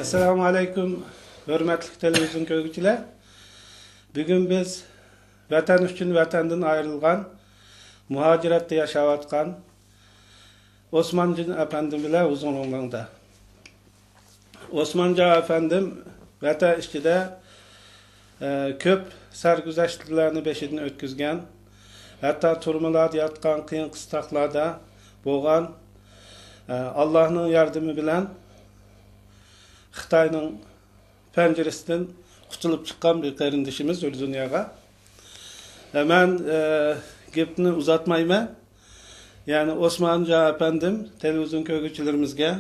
Assalamu alaykum, hörmetli televizyon görgücüler. Bugün biz vatan üçün vatandan ayrılgan, muhaciratda yaşavatkan Osmancan efendim bile uzun olmanda. Osmanca efendim vatan işçide köp sergüzeştlerini beşidini ötküzgen, hatta turmalarda yatkan kıyın kıstaklarda boğan, Allah'ın yardımı bilen Xitayning penceresinden kutulup çıkan bir kardeşimiz öyle dünyaya. Hemen gepini uzatmayayım. Yani Osmanlıca efendim televizyon köylülerimizge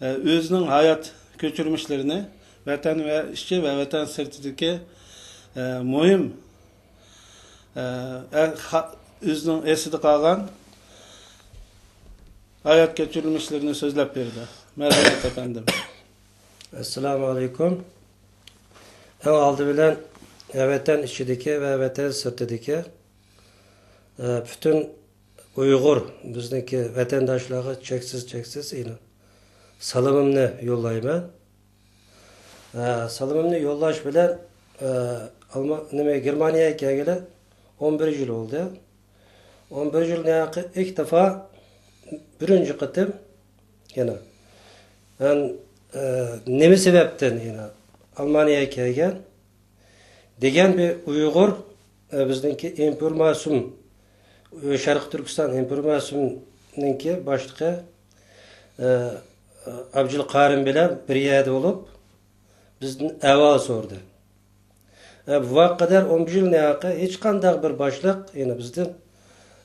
özünün hayat köçürmüşlerini vatan ve işçi ve vatan sırtındaki mühim özünün esidi kalan hayat köçürmüşlerini sözlep verdi. Merhaba efendim. Esselamu Aleyküm. En aldı bilen vatan içideki ve vatan sırtıdaki bütün Uygur bizdeki vatandaşlara çeksiz yine salımımını yollayayım. Salımımını yollaş bilen Germaniye'ye geleli 11 yıl oldu. 11 yıl ilk defa birinci kıtım yine. Ben nemi sebepten yine Almanya'ya gelgen degen bir Uygur bizdeki informasyon Şarkı Türkistan informasyoninki başlığı Abdülkarim bilen bir yerde olup bizden evvel sordu. Bu kadar 11 yıl hiç kandak bir başlık yine bizden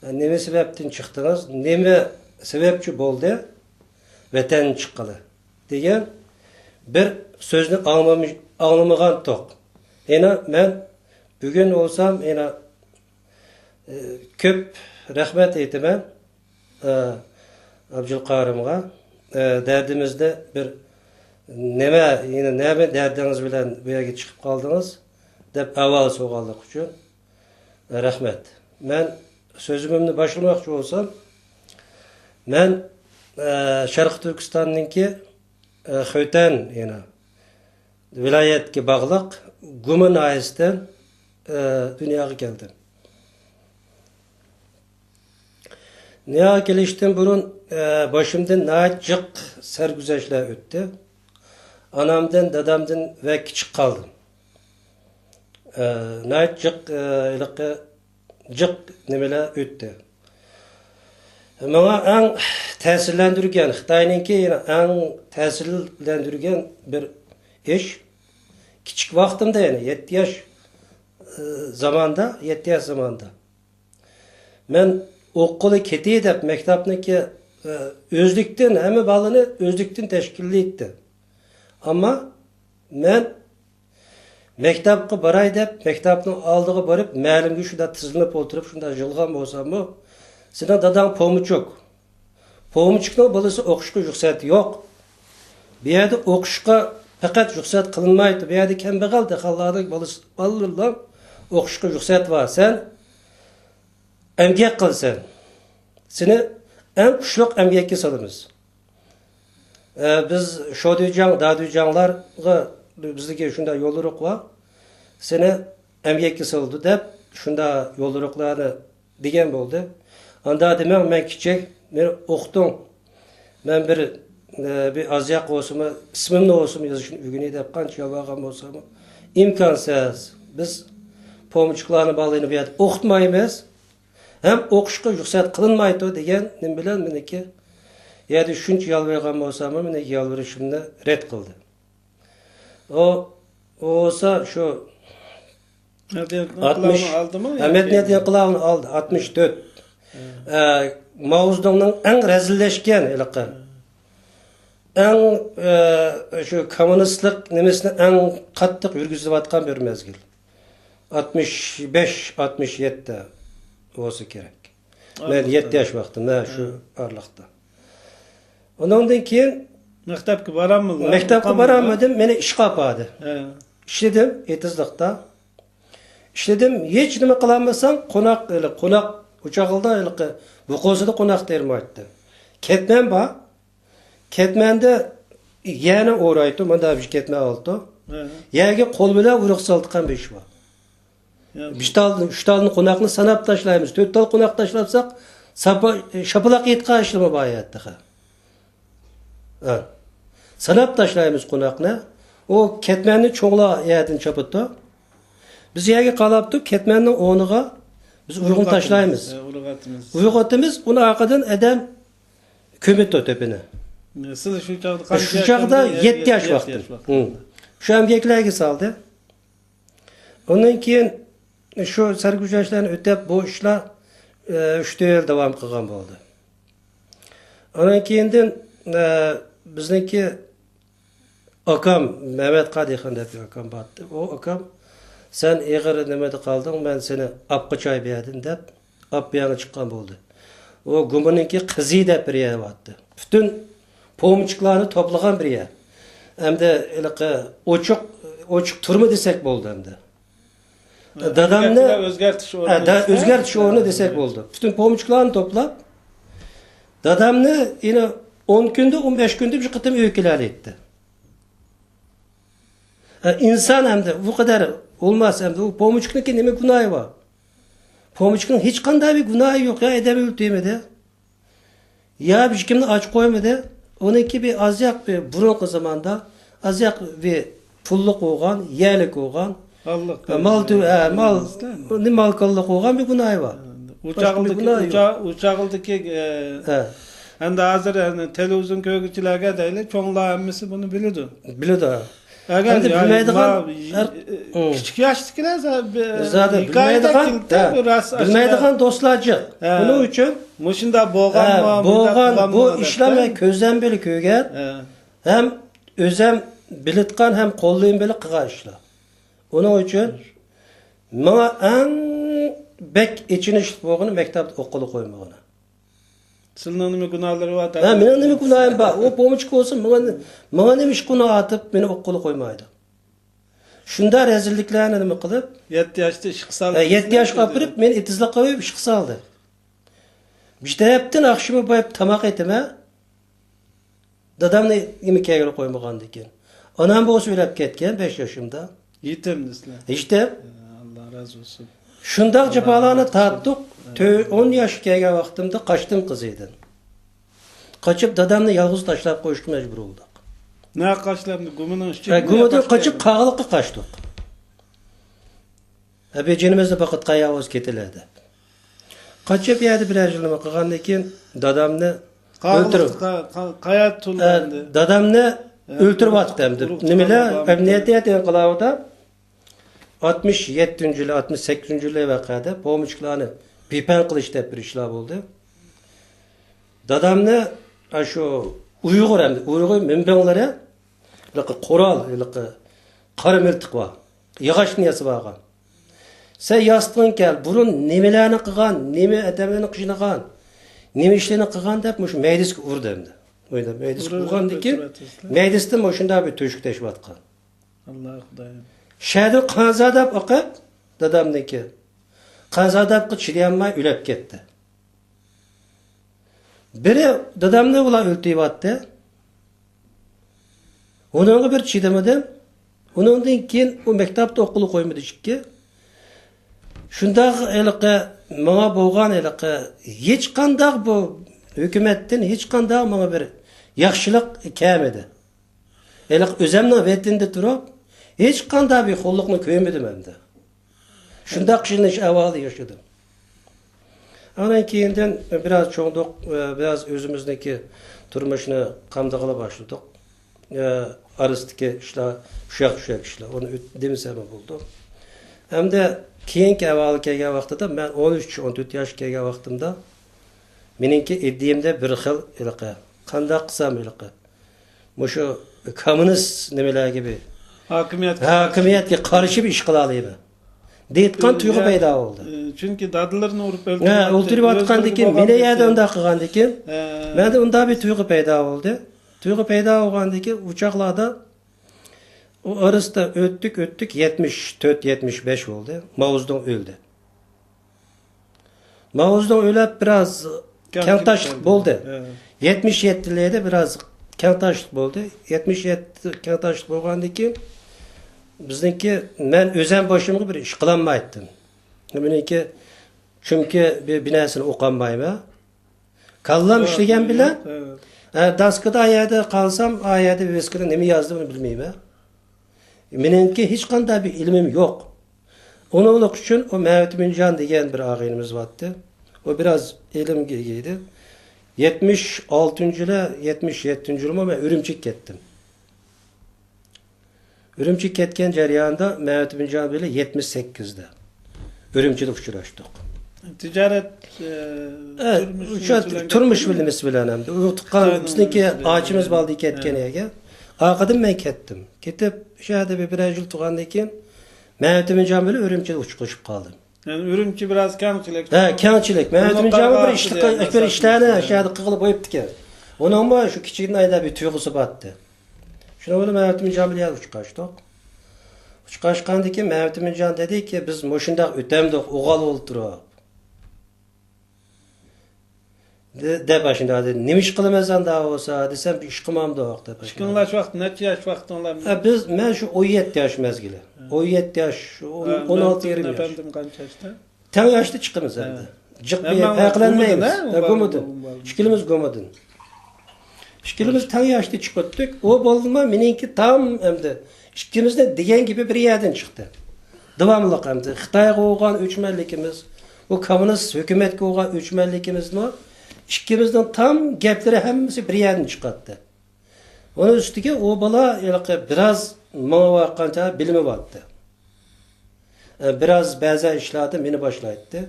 nemi sebepten çıktınız, nemi sebepçi oldu vatan çıkalı degen bir sözünü anlamagan tok. Yine ben bugün olsam yine köp rahmet eytimen Abdülkarim'ga derdimizde bir neme derdiniz bilen bu yerge çıkıp kaldınız dep evvel soğaldık üçün rahmet. Ben sözümümü başlamakçı olsam ben Şarkı Türkistan'ınki Xöyten yine vilayetki bağlıq Gumun ayısından dünyaya geldim. Dünyaya gelişten burun başımdan naçık sergüzeşler öttü. Anamdan, dadamdan ve küçük kaldım. Naçık cık nemeler öttü. Bana en tesirlendirgen, Xitay'ınki en tesirlendirgen bir iş. Küçük vaktimde yani 7 yaş zamanda. Ben okulu keti dep mektapniki özlükten hem balını özlükten teşkilli etti. Ama ben mektapka baray dep mektapның aldığı barıp мәлімге şunda tizilip oturup şunda jılgan bolsam mı senin dadan pomuşuk. Pomuşukның balası okuşka ruhsat yok. Bir yerde okuşka fakat ruhsat kılınmaydı. Bir yerde kembağal dehallarning ballarla okuşka ruhsat var. Sen emgek kılsan. Seni en kuşluk emgekki salımız. Biz şoduycan, daduycanlar bizdeki şunda yoluruk var. Seni emgekki saldı dep şunda yolurukları degen oldu. Anda demem ben küçük, ben okudum. Ben bir azyak olsam, ismim ne olsam yazışın ügünü dep kanç yalvağam olsam imkansız. Biz pomçuklarını bağlayını bir yerde okutmayımız. Hem okuşka ruhsat kılınmaydı degen ne bilen meneki yani şunç yalvağam olsam meneki yalvarışımda red kıldı. O olsa şu 60 aldı mı? Ahmet Nediye kılağını aldı 64. Mağuzdağının en rezilleşken ilaqı. En şu komünistlik nemesine en kattık yürgüzüp atkan bir mezgil. 65-67 olsa gerek. Ben 7 yaş vaktim şu arlıqta. Ondan keyin mektepki barammı? Mektepki barammadım, meni iş kapadı. İşledim etizlikta. İşledim, hiç nima kılamasam konak uçağılda bu kozada konak derimi aytdı. Ketmen ba. Ketmende Yana o'raydi, mana bir ketma oldi. He. Yaga qo'l bilan urug' soltgan besh bor. Ya, 3 talni qo'noqni sanab tashlaymiz. 4 tal qo'noq tashlabsak, shapaloq yetgan ishlama bu hayotda. Ha. Sanab tashlaymiz qo'noqni. O ketmanni cho'ngla yerdan chopibdi. Biz yerga qalabdi, ketmanning o'rniga biz urug'ni tashlaymiz. Urug'atimiz. Urug'atimiz uni orqadan adam ko'mibdi tepini. Siz shu chog'da Shu chog'da 7 yosh vaqti. Shu amgaklarga soldi. Ondan keyin shu sarguzashtlarni o'tab bu ishlar 3 yil davom qilgan bo'ldi. Ondan keyindan bizniki akam Mehmet Qadixon deb bir akam bordi. O akam sen eg'ir nimada qolding, men seni apqa choy berdim deb apyani chiqqan bo'ldi. O gumuniki qizi deb bir yer bordi. Bütün pomchiqlarni to'plagan bir yer. Hamda ochiq turma desak bo'ldi hamda. Dadamni o'zgartish o'rni desak bo'ldi. Bütün pomchiqlarni to'plab dadamni yine 10 kunda 15 kunda bir qitim öyküler etti. İnsan hem de bu kadar olmaz hem de o pomchiqniki nima gunohi var? Pomchiqning hech qanday bir gunohi yo'q ya, edam o'ltirmadi. Ya bir kimni och qo'ymadi. Oniki bir azyak bir burunqi zamonda azyak bir pullik bo'lgan, yerlik bo'lgan. Mal qillik bo'lgan bir gunohi var. Uçağıldaki endi hozir televizyon ko'rguvchilarga deyli, cho'nglar hammasi buni biladi. Biladi. Agar kichik yoshdagilar bilmaydigan do'stlarchi. Buning uchun mushunda bo'lgan bu ishlarni ko'zdan beri ko'rgan, ham o'zim bilitgan, ham qo'llayim beri qilgan ishlar. Uning uchun menga eng bek ichinish bo'lgani maktabda o'qib qo'ymagani. Sizning nima gunohlari bor? Mening nima gunohim bor? O pomchiq bo'lsin, menga nima ish gunoh atib meni o'qib qo'ymaydi. Shunda rezilliklarni nima qilib, 7 yoshda ish qilsa, 7 yoshga kirib men itizliq qo'yib ish qilsaldi. Bittayaptin axshimi qo'yib tamoq etime. Dadamni yemekga qo'ymagan ekan. Onam bu so'ylab ketgan 5 yoshimda. Yetim sizlar. İşte Allah razı olsun. Şundaq japalarni tatdik. 10 yoshga kelgan vaqtimda qochdim qiz edim. Qochib dadamni yolg'iz tashlab qo'yishga majbur bo'ldik. Ne qochlamdi? Gumudan Gumudan qochib qag'liqqa qochdik. Abejinimizda faqat qayovoz ketiladi. Qochib yerda bir nima qilgandan keyin dadamni o'ltirib qayat tulandi. Dadamni o'ltirib atdim. Nimalar emniyat inqilovida 67-yil, 68-yil vaqada pomchiqlarni bepan qilish deb bir ishlar bo'ldi. Dadamni shu Uyg'ur minbanglari qo'ral, qora miltiq bor. Yog'och niyasi bo'lgan. Sen yastig'in kel, burun nimalarni qilgan, nima adamlarni qishinagan, nima ishlarni qilgan deb mush maydisga urdi endi. O'yda maydis urgandan keyin maydisdan shunda bir to'shik tashvatgan. Alloh Xudoyim. Shaydi qanzadab oqib dadamniki. Qanzadab chidayolmay o'lib ketdi. Biri dadamni ular o'ltiryapti. Onunga bir chidamadim. Onundan keyin u maktabda o'qib qo'ymadi ishga. Shunda menga bo'lgan hech qanday bu hukumatdan hech qanday menga bir yaxshilik kelmadi. O'zimning vatanda turib hech qanday bir qo'lliqni ko'rmadim endi. Shunda qishinish avvali yaşadım. Ondan keyindan biraz çoğunduq, biraz o'zimizniki turmushni qamdag'ila boshladik. Arasdagi ishlar, ushaq ishlar, uni demasam bo'ldi. Hamda keyingi avval kelgan vaqtida men 13-14 yosh kelgan vaqtimda meningki iddiyimda bir xil qanday qilsam mushu kommunist nimalar gibi hokimiyatga qarshi bir ish qila olaman deyotgan tuyg'u paydo bo'ldi. Chunki dadlarni urib o'ltirayotgandan keyin meni yerda unda qilgandan keyin menda unda bir tuyg'u paydo bo'ldi. Tuyg'u paydo bo'lgandan keyin uchoqlarda o arasida o'tdik 74-75 bo'ldi. Mavuzdan o'ldi. Mavuzdan o'lib biraz kentashlik bo'ldi. 77'lerde biraz kengtaşlık oldu. 77 kengtaşlık bolgandan keyin bizniki men özem başımga bir iş kılanmaydım. Meniki çünkü bir binasını oqanmayman. Kallam işlegen bilen daskada ayada kalsam ayada bir veskada nemi yazdığını bilmeyman. Meniki hiç qanday bir ilmim yok. Onunluk için o Mehmet Müncan degan bir ağaynimiz vardı. O biraz ilim giydi. 76. ile 77. yılıma ben Ürümçik kettim. Ürümçik ketken jarayonda Mehmet Müncan ile 78'de. Ürümçide uçraştık. Ticaret turmuş bilimiz bilen hem de. Utuqqan bizniki ağaçımız baldı ketken ege. Aqadım men kettim. Ketip şahada bir yıl tuğandan keyin Mehmet Müncan ile Ürümçide uçup kaldım. Yani Ürümçi biraz kengçilik. He, kengçilik. Mehmet Müncan bir işlerine aşağıda qıqılıp qoyupdu ki. Onun ama şu kiçigin ayda bir tuyğusu battı. Şuna böyle Mehmet Müncan ile uçuqaştık. Uçuqaşqandan keyin Mehmet Müncan dedi ki biz moşundaq ötemdik, oğal olturup. De başında dedi, nimiş kılımazsan daha olsa desem bir iş kılmam da yok. Çıkınlaş vakti, neçe yaş vakti onlar? Ben şu 17 yaş mezgili. 17 yaş, 16 20 yaş. Efendim kaç yaşta? Ten yaşta çıkımız evde. Cık bir payaklanmayız. Gomudun. Şikilimiz gomudun. Şikilimiz ten yaşta çıkıttık. O bolma meninki tam emdi. İkimizde diyen gibi bir yerden çıktı. Devamlılık emdi. Xitayga olgan öçmenlikimiz, o komünist hükümetke olgan öçmenlikimiz mi? İkimizden tam gepleri hemmisi bir yerden çıkarttı. Onun üstüge o bala biraz bana vakanca bilimi vardı. Biraz bazı işlerdi beni başlaydı.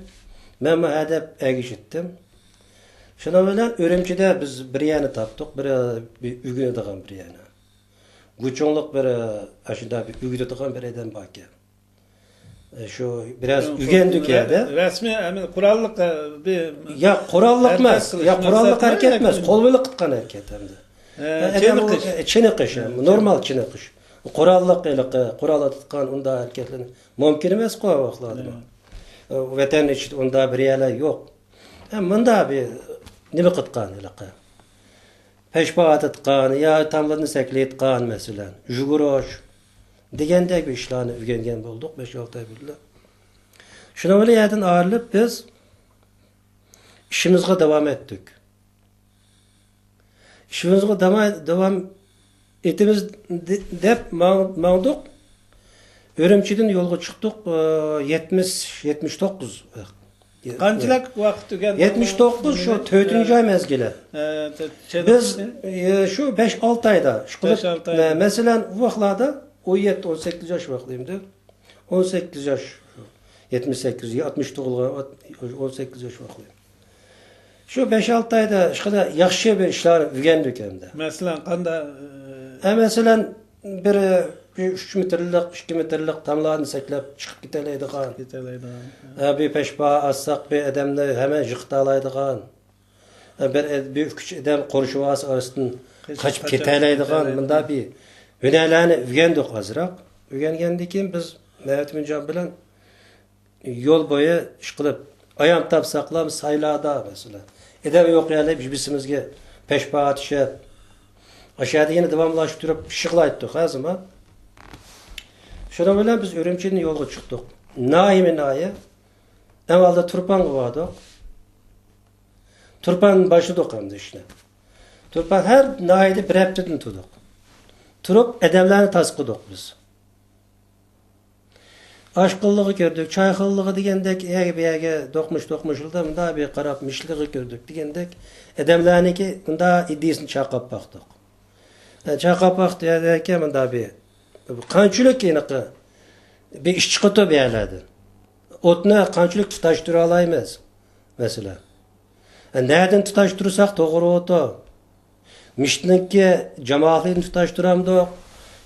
Ben bu hedef erişittim. Şuna bilen Ürümçide biz bir yana taptık, bir ügüne dıgan bir yana. Güçonluk bir aşında bir ügüne dıgan bir eden bakı. Şu biraz ügendik yerde. Resmi kurallık bir... Ya kurallık mez, ya kurallık hareket mez, kolbuyla kıtkan hareket hem de. Çiniqiş, normal çiniqiş. Kurallık ile kurallı tutkan onda hareketlerini mümkün emas qo'ya vaqtladim. Vatan içi onda bir yerler yok. Bunda bir nima qitqan ilaqa. Peşbaat tutqan ya tamlarını sekletqan mesela. Juguroş degandek bir işlarni o'rgangan bo'ldik 5-6 oy birga. Shuna bilan yerdan ayrılib biz işimizga devam etdik. İşimizga devam etimiz dep mağduk. Ürümçiden yolga çıktık 79. Qanchalik vaqt o'tgan? 79 şu 4. ay mezgili. Biz şu 5-6 ayda. Mesela bu vaqtlarda 17-18 yaş vaqtıyımdı. 18 yaş 78 60 doğulgan 18 yaş vaqtıyım. Şu 5-6 ayda şu kadar yaxşı bir işler öğrendik hem de. Mesela qanda mesela bir 3 metrlik, 2 metrlik tamlarını seklep çıkıp giteleydiğen. Bir peşba assak bir adamla hemen jıqtalaydiğen. Bir üç adam konuşuvası arasından kaçıp giteleydiğen. Bunda bir hünerlerini öğrendik azırak. Öğrengendik ki biz Mehmet Müncan bilen yol boyu çıkılıp ayam tapsaklam saylada mesela. Edem yok yani birbirimizge peşba atışa aşağıda yine devamlaştırıp şıklayttık her zaman. Şuna bilen biz Ürümçi'nin yolga çıktık. Naimi nayi. Evvalda Turpan vardı. Turpan başladık hem de işte. Turpan her naide bir heptedin tuttuk. Turup edemlerini taskıdık biz. Aşkıllığı gördük, çaykıllığı digendek bir yere dokmuşulda bunda bir karap mişliği gördük digendek edemlerini ki bunda iddiasını çakap baktık. Çakap baktık derken bunda bir qanchalik yeniqi bir iş çıkıtı bir yerlerdi. Otna qanchalik tutaştıra alaymiz mesela. Nereden tutaştırırsak doğru otu. Miştninki cemaatini tutaştıramdık.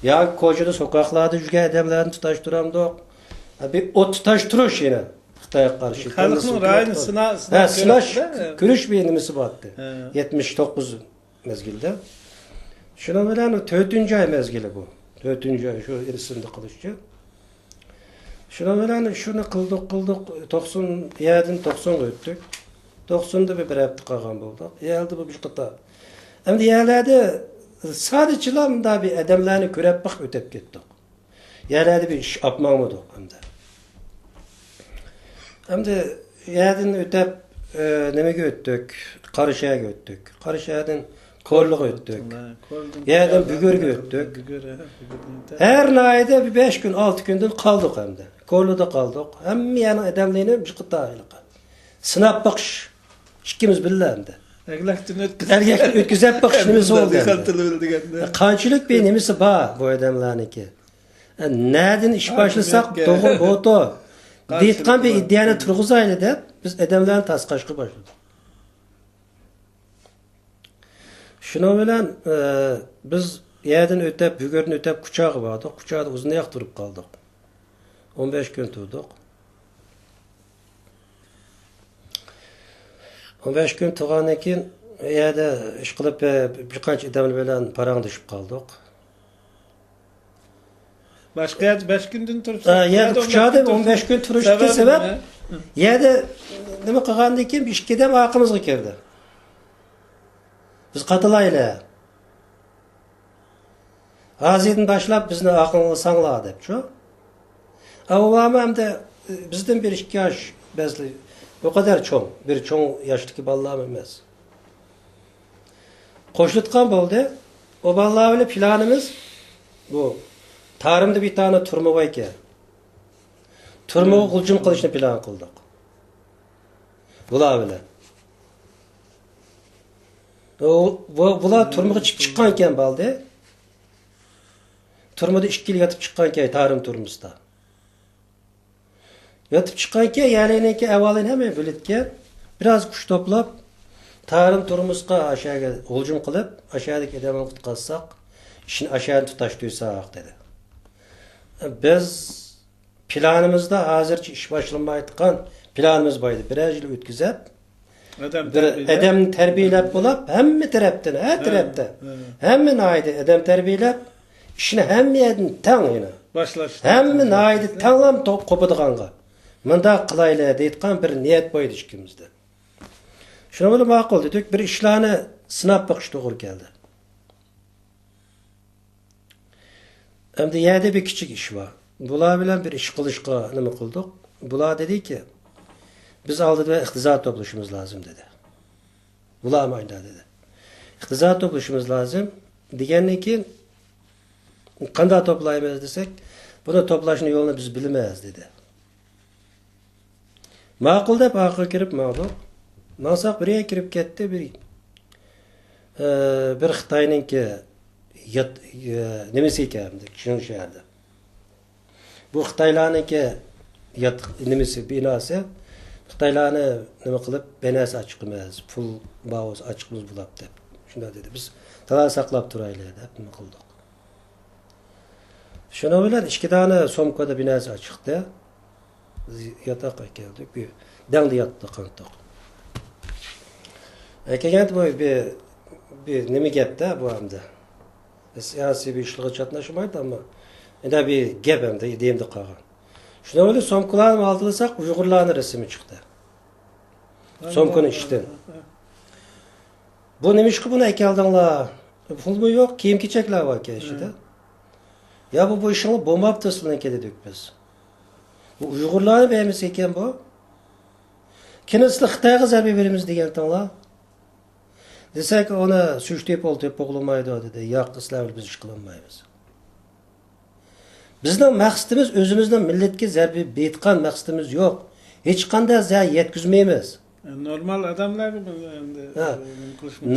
Ya kocadı sokaklarda yürgen adamlarını tutaştıramdık. Bir ot tutaştırış yine Xitayga karşı. Halkın rayını sınaş görüş bir yenimisi battı. 79 mezgilde. Şuna bilen 4. ay mezgili bu. 4. ay şu irisinde kılıççı. Şuna bilen şunu kıldık 90 yerden 90 öttük. 90'da bir hafta kalgan bulduk. Geldi bu bir kıta. Hem de yerlerde Sadece da bir adamlarını görüp bak ötep gittik. Yerlerde bir iş yapmamadık hem de. Hem de yerden ötep nemege öttük, Karışaya göttük. Karışaya'dan Korluğa öttük. Yerden Bügür'e öttük. Her nayda bir 5 gün 6 günden kaldık hem de. Korlu'da kaldık. Hem yani adamlarını bir kıta aylık. Sınap bakış. İkimiz billah hem de. Ergekten ötküzep bakışımız oldu. Kançılık bir nemisi var bu adamlarınki. Nereden iş başlasak doğru boğdu. Deyitkan bir iddianı turğuzaylı da biz adamların tasqaşqı başladık. Şuna bilen biz yerden ötep, Bügür'ün ötep kuchağı vardı. Kuchağıda uzun ayak durup kaldık. 15 gün durduk. 15 gün turgandan keyin yerde iş qilib birqancha adam bilan parang düşüp kaldık. Başka yer 5 gündün turuştuk. Yerde kuchağıda 15 gün turuştu sebep yerde nima qilgandan keyin bir ishga ham aqimizga kirdi. Biz qatılayla. Aziden başlap bizni aqılını sangla dep şu. Avvama hem de bizden bir 2 yaş bezli. O kadar çoğun. Bir çoğun yaştaki ballam emez. Koşlutkan boldu. O ballar öyle planımız bu. Tarımda bir tane turma var ki. Turma kılcım kılıçını plan kıldık. Bula bile. Bula turmağa çıkan iken baldı. Turmada 2 yıl yatıp çıkan iken tarım turmuzda. Yatıp çıkanken yani evvelin hemen bölütken biraz kuş toplap tarım turumuzga aşağıya olcum kılıp aşağıdaki adamı tutqazsak işini aşağıya tutaştıysak dedi. Biz planımızda hazırca iş başlamaydıkan planımız baydı. Birer yıl ötküzep adam terbiyelep bulup hem taraftan her tarafta hem naydı adam terbiyelep işini hem yerden tan yine. Hem naydı tanlam top kopadıqanğa. Mında qılayla deyitqan bir niyet boydu ikimizde. Şuna böyle maqul dedik, bir işlarni sınap bakış doğru geldi. Hem de yerde bir küçük iş var. Bular bilen bir iş qilishqa nima qildik? Bular dedi ki, biz aldıda iqtizod toplashimiz lazım dedi. Bular mayda dedi. İqtizod toplashimiz lazım. Degandan keyin qanday toplaymiz desek, bunu toplashning yo'lini biz bilmaymiz dedi. Maqul deb aqlga kirib maqul. Mansaq biriga kirib ketdi, bir Xitoyninki nimasi ekan, shuni shaharda. Bu Xitoylarniki nimasi binosi Xitoylarni nima qilib binasi ochiqmiz, pul bavoz ochiqmiz bulab deb. Shunda dedi. Biz talon saqlab turaylik deb nima qildik. Shuna bilan 2 dona somkada binasi ochiqdi. Yatağa geldik. Bir dangda yattık kantık. Kelganda bu bir nima gapda bu hamda. Siyosiy bir ishlarga chatnashmaydi ama endi bir gap hamda ideyimda qolgan. Shuna o'ylab somkalarni oldilasak Uyg'urlarning rasmi chiqdi. Somkani ishdan. Bu nima ish qilib buni akaldinglar? Pulmi yo'q, kiyim-kechaklar bor keshida. Ya bu ishingni bo'lmabdi sizlarga dedik biz. Bu Uyg'urlarni beğenmesi ekan bu. Kinisi Xitoyga zarba beramiz degan tinglar. Desak ona suçlayıp oltayıp boğulmaydı dedi. Yo'q, sizlar biz ish qilmaymiz. Bizning maqsadimiz o'zimizning millatga zarba bergan maqsadimiz yo'q. Hech qanday zarar yetkazmaymiz. Normal adamlar endi.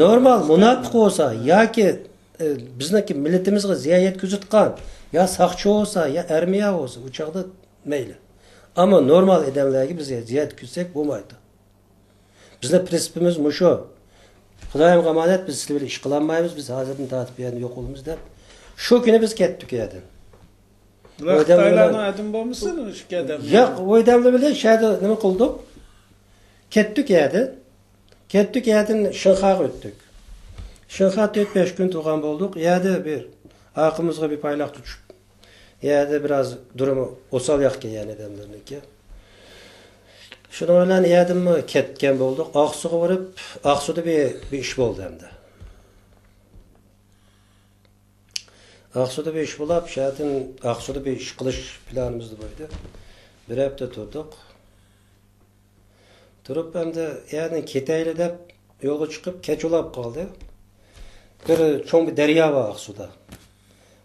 Normal munofiq bo'lsa yoki bizniki millatimizga ziyon yetkazayotgan ya saqchi bo'lsa ya armiya bo'lsa u chaqda mayli. Ama normal adamlarga biz ziyon yetkazsak bo'lmaydi. Bizning prinsipimiz mushu. Xudoyim emanet biz sizlar bilan ish qilolmaymiz, biz hozirdan tortib yana yo'q bo'lamiz deb. Shu kuni biz ketdik yerdan. Xitoylarni adim bo'lmasin ishga adam. Yo'q, o odamlar bilan shada nima qildik? Ketdik yerdan. Ketdik yerdan Shanxayga o'tdik. Shanxayda 4-5 kun turgan bo'ldik. Yerda bir aqimizga bir paylaq tushib. Yerda biraz durumu osal yoqqa yani adamlarniki. Şunu bilan yerdimmi ketgan bo'ldik. Aqsuga borib, Aqsuda bir ish bo'ldi hamda. Aksu'da bir iş bulup, şahidin Aksu'da bir iş kılış planımızdı buydu. Bir hafta durduk. Durup hem de yani ketaylı dep yola çıkıp keç olap kaldı. Bir çoğun bir derya var Aksu'da.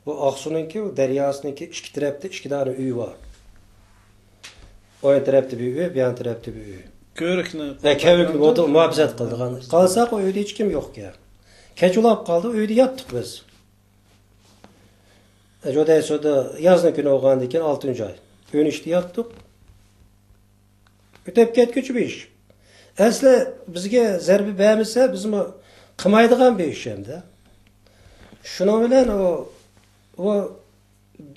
Bu Aksu'nunki, o deryasınınki iki tarafta iki tane üy var. O yan tarafta bir üy, bir yan tarafta bir üy. Körükni. Kevükli oldu, muhabbet kıldık. Kalsak o üyde hiç kim yok ya. Keç olap kaldı, üyde yattık biz. Joday soda yazın günü oğandayken 6. ay. Ön işte yattık. Ötep ketkiç bir iş. Aslı bizge zerbi beğenmişse bizim o kımaydıgan bir iş hem de. Şuna bilen o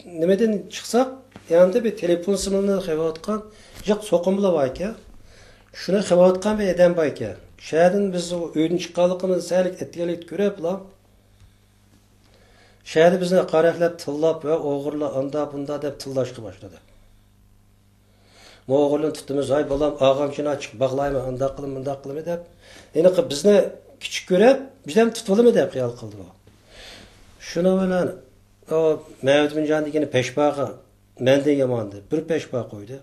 nemeden çıksak yanında bir telefon sımını xevatkan jaq soqumla bayka. Şuna xevatkan bir eden bayka. Şəhərin biz o öyün çıqqanlığımızı səhlik etkilik görüp la. Şəhəri bizni qaraqlab tillab ve oğurla anda bunda dep tillaşqı başladı. Moğolun tuttuğumuz ay balam ağamçını açık bağlayma anda qılım bunda qılım dep. Yani bizni küçük görüp bizden tutulum dep xiyal qıldı o. Şuna bilen o Mevlüt bin Can degeni peşbağa menden yamandı. Bir peşbağa koydu.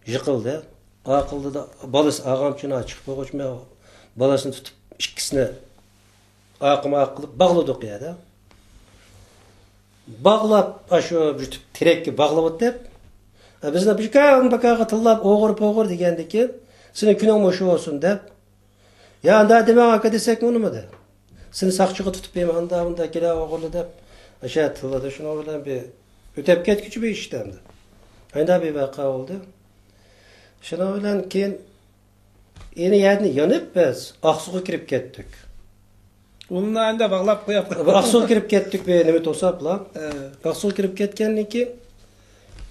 Yıkıldı. Akıldı da balası ağamçını açık boğuşma balasını tutup ikisini akıma kılıp bağladık ya da. Bağlap aşağı bir tirekki bağladık dep. Bizde bir kan bakağa tillap oğur degendeki senin günün moşu olsun dep. Ya anda deme aka desek onu mu de. Seni sakçığı tutup benim anda bunda gele oğurlu dep. Aşağı tılladı şunu oradan bir ötep ketkici bir işlemdi. Aynı bir vaka oldu. Şuna bilen keyin yeni yerine yanıp biz Aksu'ya kirip kettik. Onunla anda bağlap koyap. Aksu'ya kirip kettik bir nime tosapla. Aksu'ya kirip ketkenlik ki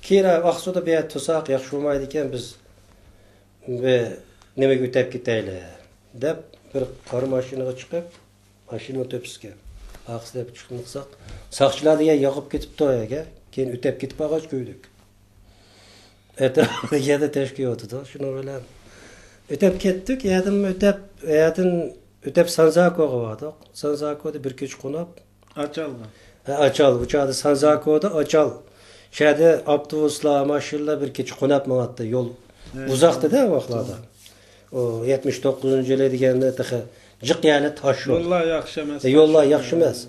kira Aksu'da bir tosak yaxşı olmaydı iken biz ve nime götep giteyli. Dep bir kar maşinaga çıkıp maşina töpüsken. Aksu'da dep çıkmışsak sakçılar diye yakıp ketip toyaga. Keyin ötep ketip ağaç köydük. Etrafında yerde teşkil oldu. Şunu öyle ötep kettik. Ötep Sanzako'ga vardık. Sanzako'da bir keç konap. Açalım. Açal. Uçağı Sanzako'da açal. Şeyde avtobusla, maşinla bir keç konap mı attı. Yol uzaktı değil mi vaxtlarda? O 79. yılı degende tıxı cık yani taş yol. Yollar yaxşı emas. Yollar yaxşı emas.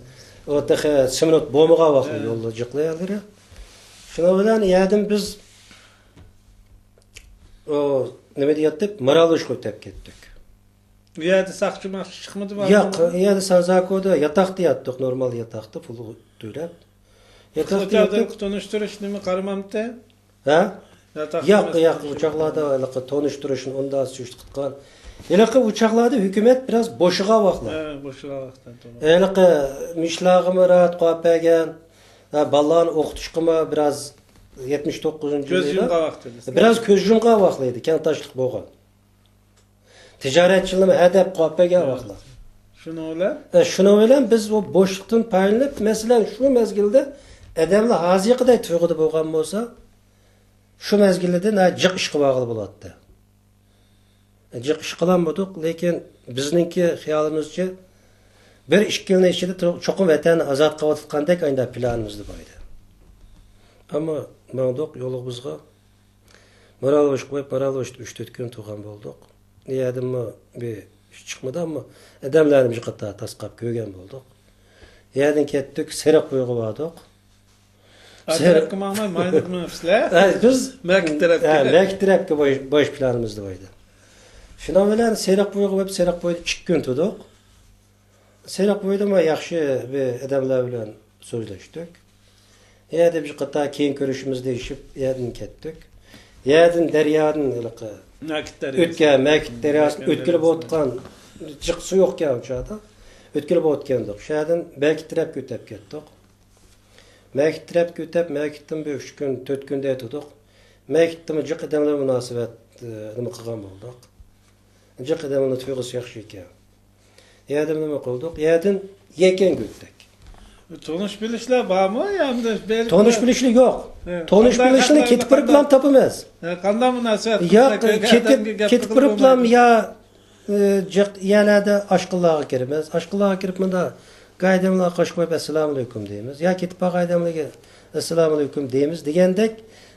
O tıxı simnot bomuğa vaxtı yolda cıqlayanları. Şuna bilen yedim biz o nima deyatdip Maraloshga o'tib ketdik. Bu yerda saqchi chiqmadi mı? Yo'q, yerda Sanzako'da yataqda yatdik, normal yataqda pul to'lab. Yataqda yatib tonushtirish nima qaramamda? Ha? Yo'q, uçaklarda tonuşturuşun ondan sürt tutgan. Elaqı uçaklarda hükümet biraz boşuğa vaqtlar. Ha, boşuğa vaqtdan to'g'ri. Elaqı mişlağımı rahat qo'yib bergan. Ballarni o'qitishqimi biraz 79. Göz yılda yumğa vaqtida. biraz göz yumğa vaqtlaydı, kentashlik bo'lgan. Tijoratchilarni hadab qo'yib bergan vaqtlar. Shuni o'ylab, Shuni bilan biz o bo'shliqdan paylanib, masalan, shu mezgilda odamlar haziqiday tuyg'uda bo'lgan bo'lsa, shu mezgilda jiq ish qilmoqli bo'ladi. Jiq ish qilamadik, lekin bizningki xiyolimizcha bir 2 yilning ichida cho'qim vatanni ozod qilayotgandek ayda planimizda bor edi. Ammo mavduq yo'lig'imizga Maralosh qo'yib, Maraloshda 3-4 kun turgan bo'ldik. Niyadimmi bir ish chiqmadi, ammo odamlarni bir qator tasqab ko'rgan bo'ldik. Yerdan ketdik, Seriq bo'yiga bordik. Seriq qilmay maynaqmizlar. Biz Maktarabga bosh planimizda edi. Shuna bilan Seriq bo'yiga borib, Seriq bo'yida 2 kun turdik. Seriq bo'yida yaxshi bir odamlar bilan so'zlashdik. Yerda bir qator keyin ko'rishimiz deyishib, yerdan ketdik. Yerdan daryodan Makit deryasini o'tkilib o'tgan jiq suv yo'qkan o'chada. O'tkilib o'tgandik. Shahdan Makit tarafga o'tib ketdik. Makit tarafga o'tib, Makitdan 3 kun, 4 kunda turdik. Makitdan jiq odamlar munosabat nima qilgan bo'ldik. Jiq odamlar tuyg'usi yaxshi ekan. Yerdan nima qildik? Yerdan yekan o'tdik. Tonuş bilishlar bormi? Tonuş bilishlik yo'q. Tonuş bilishni ketib birib bilan topamiz. Qanday munosabat? Yo'q, ketib birib bilan ya yanada aşqılarga kiramiz. Aşqılarga kirib menda qaydamlar qo'shib qo'yib assalomu alaykum deymiz. Ya ketib baq qaydamlarga assalomu alaykum deymiz degandek,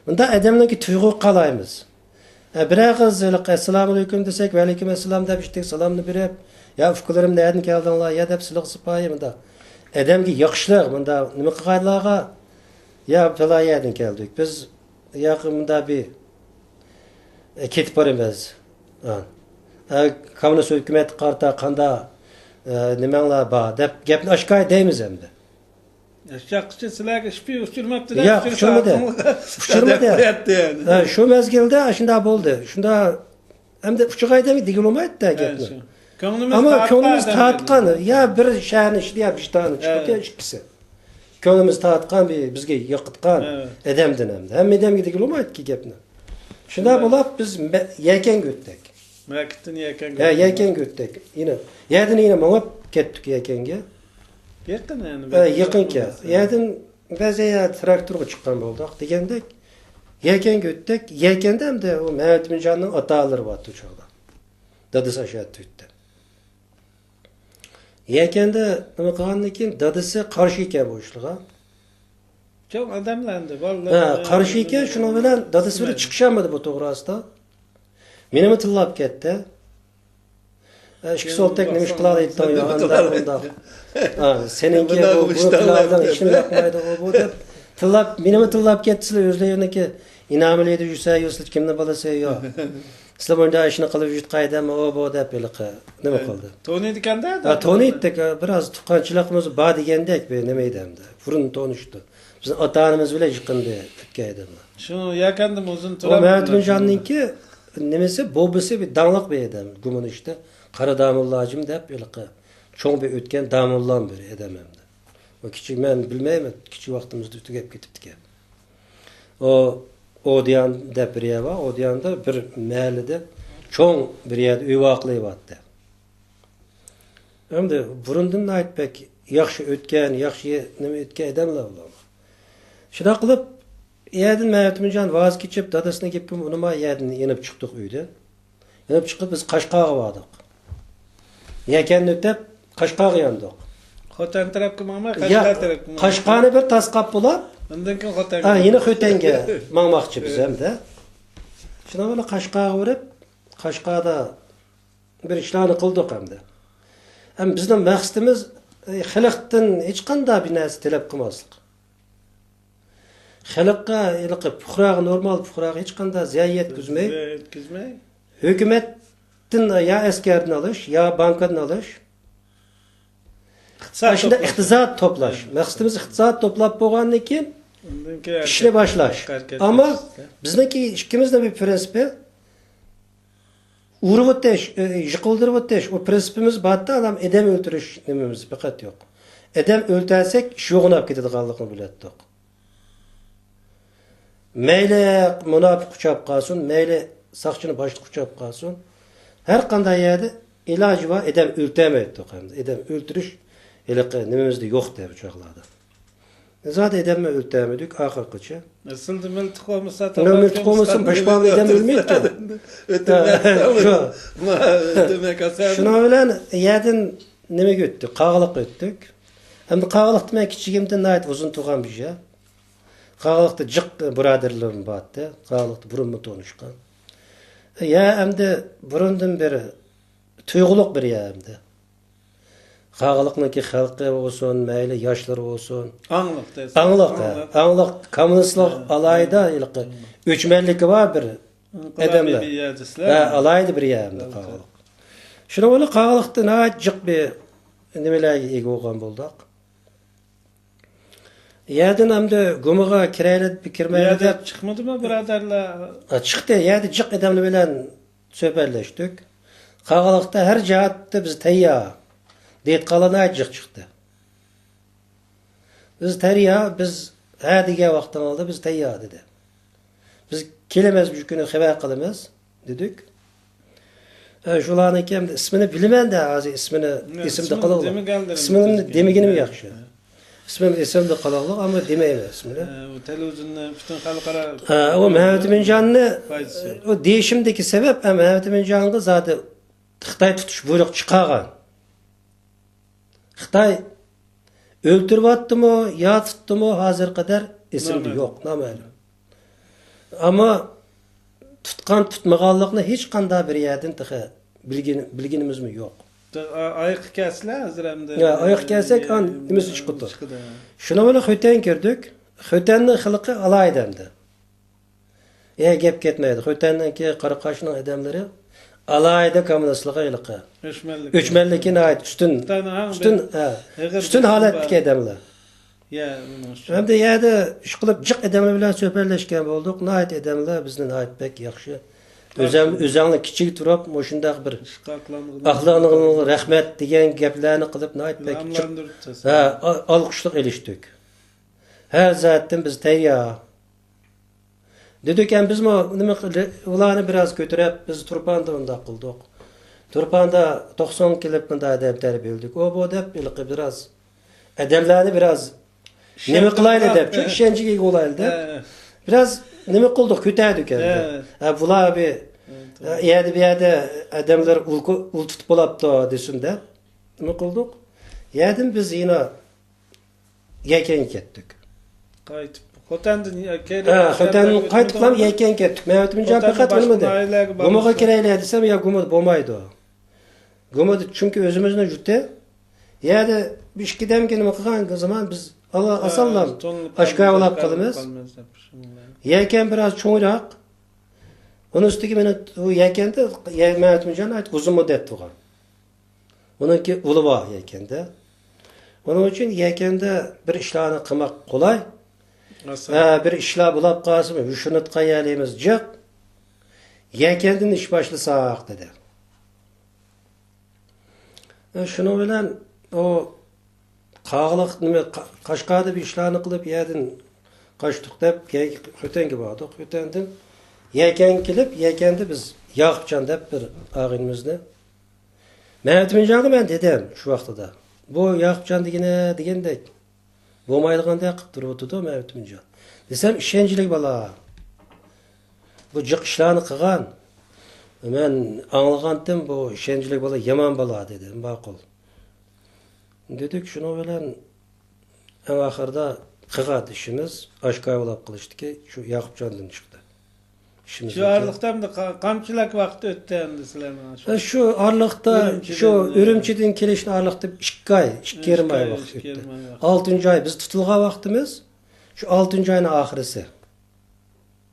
bunda odamlarga tuyg'u qalaymiz. Bir og'iz assalomu alaykum desak, va alaykum assalom deb ishtik salomni berib, ya fikrlarim nereden keldinglar, ya deb silq sipoyi bunda. Odamga yaxshilik bunda nima qilganlarga ya falayatdan keldik. Biz yaqinda bir ketib boramiz. Kommunist hukumat qarta qanda nimalar bor deb gapni oshkor deymiz endi. Şaqçı sizlarga ishpi uchirmabdi. Yo'q, uchirmadi. Shu mezgilda shunda bo'ldi. Shunda hamda uchirg'aydami degilomaydi gapni. Ama ko'nglimiz tatqan, ya bir sha'ni ishli, ya vijdoni chiqdi ikkisi. Ko'nglimiz tatqan bizga yoqitgan odamdan hamda. Hamma odamga degilomaydi gapni. Shunda bo'lib biz yakan o'tdik. Makitdan yakan. Ha, yakan o'tdik. Ya'ni mangab ketdik yakanga. Yaqin yani. Yaqinga. Ya'ni ba'ziya traktorga chiqqan bo'ldik degandek. Yakanga o'tdik. Yakanda hamda o Mehmetminjonning otalari bor o'choqda. Dadasi ashaddi o'tdi. Yakanda nima qilgandan keyin dadasi qarshi ekan bu ishlarga. Çok adamlandı vallahi. Qarshi ekan, shuning bilan dadasi bilan chiqishamadi bu to'g'risida. Meni tillab ketdi. Ishki soltak nima ish qiladi aytdim yo unda. Seninki bu tillardan ishni yoqmaydi bu deb tillab meni tillab ketdilar o'zlariniki inamilaydi yursa yo'slit kimni bolasi yo. Sizlar bunda ishni qilib yurt qaydami o bu deb biliqi nima qildi. To'niydi-kanda? To'niydik, biroz tuqqanchiligimiz bor degandek nima edi endi. Furun to'nishdi. Bizning ota-onamiz bilan yiqindi o'tkaydi. Shuni yakandim o'zim turib. Mehmetminjonninki nimasi bo'bisi bir danliq bir odam gumunishda qara damullajim deb biliqi cho'ng bir o'tgan damullan biri odam endi. O kichik men bilmayman, kichik vaqtimizda tugab ketibdi. O diyan deb bir yer bor, o diyanda bir mahallada cho'ng bir yerda uy vaqlayapti. Endi burundan aytbek yaxshi o'tgan, yaxshi nima o'tgan odamlar ular. Shuna qilib yerdan Mehmetminjon voz kechib dadasini gapga unimay yerdan inib chiqdik uydan. Inib chiqib biz Qashqarga bordik. Yakanni o'tib Qashqarga yandik. Xotan tarafga mama, Qashqar tarafga. Qashqarni bir tasqab bo'lib, undan keyin Xotanga. Yana Xotanga mangmoqchi biz hamda. Shuna bilan Qashqarga borib, Qashqarda bir ishlarni qildik hamda. Ham bizning maqsadimiz xalqdan hech qanday bir narsa talab qilmaslik. Xalqqa ilqib fuqaroga normal fuqaroga hech qanday ziyon yetkazmay, hukumatdan ya askardan olish, ya bankdan olish. İqtisod to'plash. Maqsadimiz iqtisod to'plab bo'lgandan keyin ishni boshlash. Ammo bizniki ikkimizning bir prinsipi urib o'tish, yiqildirib o'tish. O prinsipimiz borda adam odam o'ldirish nimamiz faqat yo'q. Odam o'ldirsak, sho'g'inab ketadiganligini bilatdik. Mayli munofiq quchab qolsin, mayli saqchini boshliq quchab qolsin, har qanday yerda iloji bor, odam o'ldirmaydi hamda. Odam o'ldirish eliqi nimamizda yo'q deb chaqladi. Zaten odamni o'ldirmadik oxirgacha. Aslida miltiq olmasa, miltiq olmasa boshqani odam o'lmaydi. Demek asan. Shuna bilan yerdan nimaga o'tdik? Qag'liq o'tdik. Hamda qag'liq demak kichigimdan nayt uzun turgan bir joy. Qag'liqda jiq birodarlarim bordi. Qag'liqda burunmi tonishgan. Ya hamda burundan beri tuyg'uliq bir yerda. Qag'liqniki xalqi olsun, mayli yoshlar olsun. Angliq deysiz. Angliq kommunistlik alayda ilqi o'chmanligi bor bir odamlar. Alayda bir yerda qag'liq. Shuna bilan qag'liqda nayt jiq bir nimalarga ega bo'lgan bo'ldik. Yerdan hamda gumiga kiraylik, kirmaylik deb chiqmadimi birodarlar? Chiqdi. Yerda jiq odamlar bilan suhbatlashdik. Qag'liqda har jihatda biz tayyor. Deyt qalana jiq chiqdi. Biz tayyor, biz ha degan vaqtdan oldi biz tayyor dedi. Biz kelamiz bu kuni xabar qilamiz dedik. Shularning ham ismini bilmayman-da, hozir ismini esimda qoladi. Ismini demaginim yaxshi. İsmim esimde qalanlıq, ama demeyle ismini. O televizyonda bütün xalqara... O Mehmetminjonni, o değişimdeki sebep, Mehmetminjonni zaten Xitay tutuş buyruk çıkargan. Xitay Öldürüvattımı, ya tuttumu hazır kadar esimde Naməlum. yok, naməlum. Ama tutkan tutmaganlıkını hiç kanda bir yerden tıkı bilginimiz mi yok. Ayıq kəslə hazır həm də. Ya, ayıq kelsek an nimesi çıkıdı. Şuna böyle höten girdik. Hötennin hılıkı alaydemdi. Gep ketmeydi. Hötennin ki Qaraqaşının adamları alayda komünistliğe ilıqı. Öçmellikine ait üstün haletlik adamlar. Ya, Hem de yerde iş kılıp cık adamlar bilen söhbetleşken olduk. Nait adamlar bizden ait pek yaxşı. Özəңli kiçik turab, moşundaq bir ahlaqlığına rəhmət degan gaplarni qilib nait pek alqışlıq elişdik. Her zatdan biz tayyor. Dedik biz nima ularni biraz götürüp biz Turpanda unda qildik. Turpanda 90 kelib bunda adab terbiyelik. O bu deb biraz adamlarni biraz nima qilayli deb, çünkü işenchiga qo'laydi. Biraz nima qildik, ko'tardik endi. Bular bir yerde adamlar ul tutib bo'libdi desinda. Nima qildik? Yerdim biz yine yeken ketdik. Qaytib. Xotandan qaytiqlam yeken ketdik. Mehmetminjon faqat bilmadi. Gumaga kiraylar desam ya gumad bo'lmaydi. Gumad çünkü özümüzne jutte. Yerde bir ikidemge nima qilgan zaman biz Allah asallam aşkaya olab qilamiz. Yeken biraz çoğurak. Onun üstüki meni o yekende Mehmetminjon ayt uzun müddet turgan. Onunki ulu var yekende. Onun için yekende bir işlarni qilmak qolay. Bir işlar bulab qalsın, hüşünüt qayalimiz jiq. Yekendin iş başlasak dedi. Şunu bilen o qağlıq nima Qashqarda bir işlarni qilib yerdan qaçtık deb Xötenga bordik. Xötendan yeken kelib, yekende biz Yaqubcan deb bir ağinimizni Mehmetminjonga men dedim şu vaqtida. Bu Yaqubcan degandek bo'lmaydigandek qilib turibdi Mehmetminjon. Desem işenchilik bola. Bu jiq ishlarni qilgan. Men anglagandim bu işenchilik bola yomon bola dedi. Ma'qul. Dedik şunu bilen en ahırda qilgan işimiz oshkoya bo'lib qilishdi şu Yaqubjondan chiqdi. Şu arlıqdan da qanchalik vaqt o'tdi endi sizlarning? Şu arlıqda şu Ürümçiden kelishni arlıqda 2 ay, 2,5 ay vaqt o'tdi. 6. ay biz tutilgan vaqtimiz şu 6. ayın ahirisi.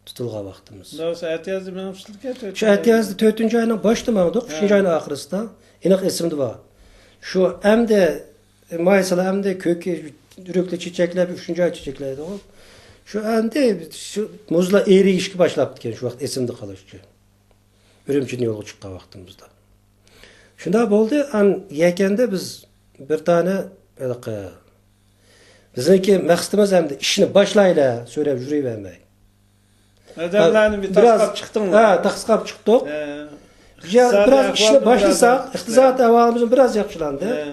Tutilgan vaqtimiz. Doğrusu atiyazdı menimçilikka o'tdi. Şu atiyazdı 4. ayın başında mağdık, 3. ayın ahirisida. Aniq esimde var. Şu emde maysalar emde kökü ürükli çiçekler 3. ay çiçeklerdi o. Şu anda şu muzla eriyişki başlaptı ki şu vaqt esimde qalışçı. Ürümçinin yolu çıqqan vaqtimizda. Şunda oldu an yekende biz bir tane bizniki maqsadimiz hamda ishni başlayla söylep yürüyvermey. Adamlarni bir tasqab chiqdingmi? Ha, tasqab chiqdik. Biraz ishni başlasak, iqtisod ahvolimiz biraz yaxshilandi.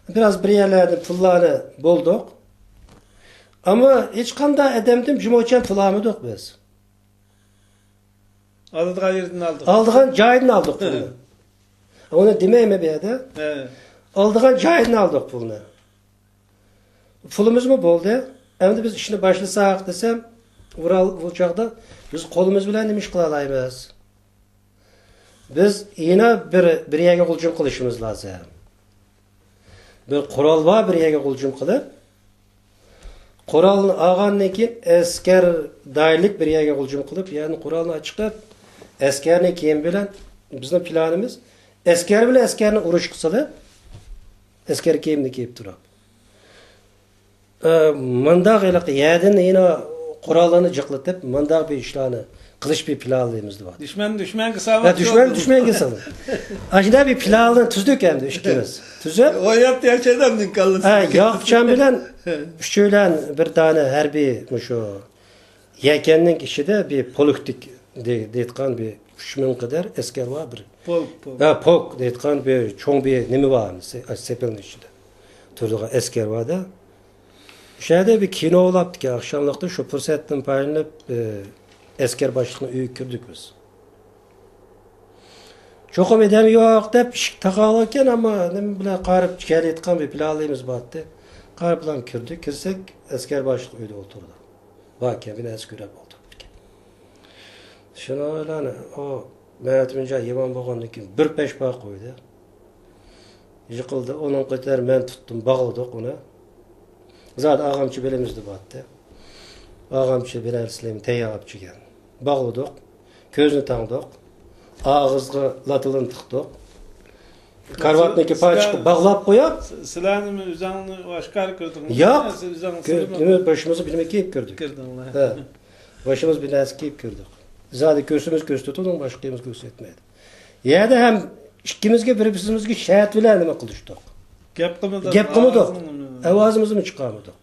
Biraz bir yerlerde pullarni bulduk. Ama hiç qanday adamdan jumo'chan pul olmadik biz. Aladigan yerdan aldık. Aldigan joyidan aldık pulni. Onu demeyme bu yerda. Aldigan joyidan aldık pulni. Pulumuz mu bo'ldi? Endi biz ishni boshlasak desam, Ural bu chaqda biz qo'limiz bilan nima ish qila olamiz? Biz yana bir yerga hujum qilishimiz lozim. Bir qurol var bir yerga hujum qilib Quralni olgandan keyin askar daylik bir yerga hujum qilib, ya'ni qurolni chiqib, askarni keyin bilan bizning planimiz askar bilan askarni urush qilib, askar kiyimni kiyib turib. Mandaq yerdan yana qurollarni jiqlatib, mandaq bir ishlarni qilish bir planimiz bor. Düşman qilsa. Düşman qilsa. Ashunda bir planni tuzdik endi ikkimiz. Tuzib, o'yab yashadimning kallasi. Yaqubjon bilan üçülen bir tane harbiy şu yekenning ishida bir poluktik deyotgan bir 3000 kadar askar var bir. Polk deyotgan bir cho'ng bir nima var sepelning ichida. Turgan askar var da. O'shada bir kino olabdi akşamlıqda şu fursatdan foydalanib askar boshliqning uyiga kirdik biz. Çoxum edem yo'q deb ish taqalarkan, ammo nima bilan qarib kelayotgan bir planimiz bordi. Qarpılam kirdi. Kirsek asker başlık öyle oturdu. Bakken bir asker oldu. Şuna öyle o Mehmetminca yaman bolgandan keyin bir peşpa koydu. Yıkıldı. Onun köter men tuttum, bağladık onu. Zaten ağamçı belimizde battı. Ağamçı birer silemi teyap çıkan. Bağladık. Gözünü tanıdık. Ağızga latılın tıktık. Karvatniki paçık bağlap koyap. Silahını üzerine başkar kırdın. Yok. Üzerine Başımızı bilmek kiyip gördük. kırdın lan. He. Başımız bilmez kiyip gördük. Zaten göğsümüz göz tutudun, başkayımız göğs etmedi. Ya da hem ikimizge birbirimizge şahit bilen nima qilishdik. Gap qilmadik. Gap qilmadik. Avazimizni mi chiqarmadik.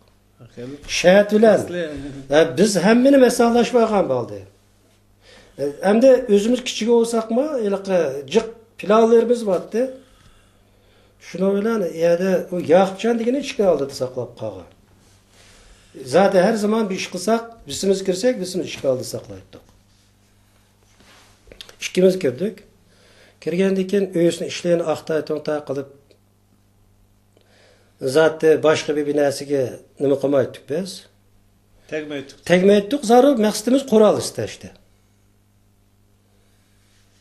Şahit bilen. Biz hemmini mesallaşmagan boldi. Hamda özümüz kichik olsakmı, jiq planlarımız vardı. Şuna bilen ya o yaqcan degeni ichki oldida saqlab qolgan. Zaten her zaman bir ish qilsak, bizimiz kirsek, bizimiz ichki oldida saqlaydik. İkimiz kirdik. Kirgandan keyin öysini ishlayni aqtay to'ntay qilib zaten başka bir binasiga nima qilmaydik biz. Tegmaydik. Zarur maqsadimiz qural istashdi.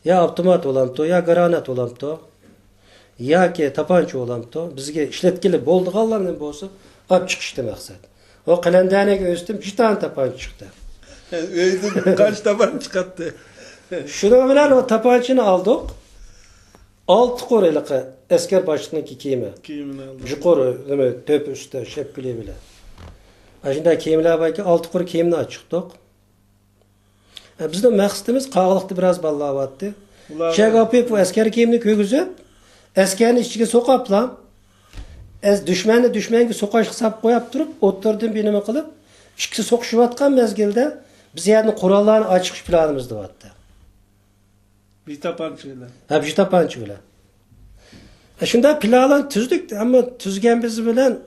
Ya avtomat olamdı, ya granat olamdı, ya ki tapancha olamdı. Bizga ishlatkili bo'ldi Allohning bo'lsa, olib chiqishdi maqsad. O qalandaniga o'stim, 2 tane tapancha chiqdi. Öydü kaç taban çıkarttı. Şunu bilen o tapançını aldık. 6 qo'riliqi asker başlığındaki kiyimi. Kiyimini aldı. Yuqori, nima, töp üstü, şepkili bile. Ajinda kiyimlar belki 6 qo'ri kiyimni açıqdık. Bizning maqsadimiz qog'liqni biraz ballavatdi. Chegapib bu asker kiyimni ko'gizib, askerni ichiga so'qaplam. Düşmanga so'qash hisob qo'yib turib, o'ttirdim bir nima qilib, ikkisi so'qishayotgan mezgilda biz yerni qurollarni ochiqish planimiz deyapti. Bir tapançayla. Ha, bir tapancha bilan. Shunda planlar tuzdik, ammo tuzgan biz bilan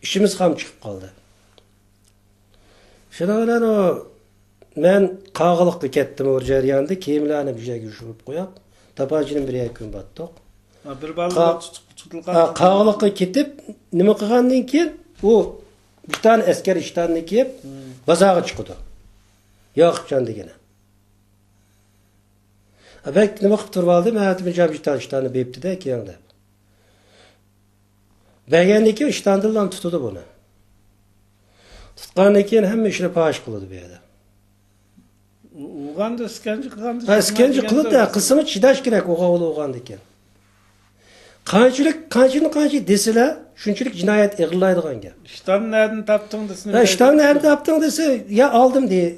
ishimiz ham chiqib qoldi. Shuna bilan men qog'liqqa ketdim o jarayonda, kiyimlarni bir joyga yushirib qo'yib, tapanchani bir yerga ko'mbatdik. Bir balla tutilgan. Qog'liqqa ketib, nima qilgandan keyin u bir tane asker ishtonini kiyib, bozorga chiqdi. Yo'qcan degani. Belki nima qilib turib oldi, Mehmetmin Cabic'tan iştahını beyipti de keyin deb. Bergandan keyin ishtondan tutdi buni. Tutgandan keyin hamma ishni pash qildi bu yerda. Uğanda iskenci qilganda. Iskenci qildi, qismi chidash kerak o'g'il o'g'andan keyin. Qanchalik desalar, shunchalik jinoyat ig'irlaydigan gap. İşten nereden taptın desin. İşten nereden taptın dese, ya aldım diye.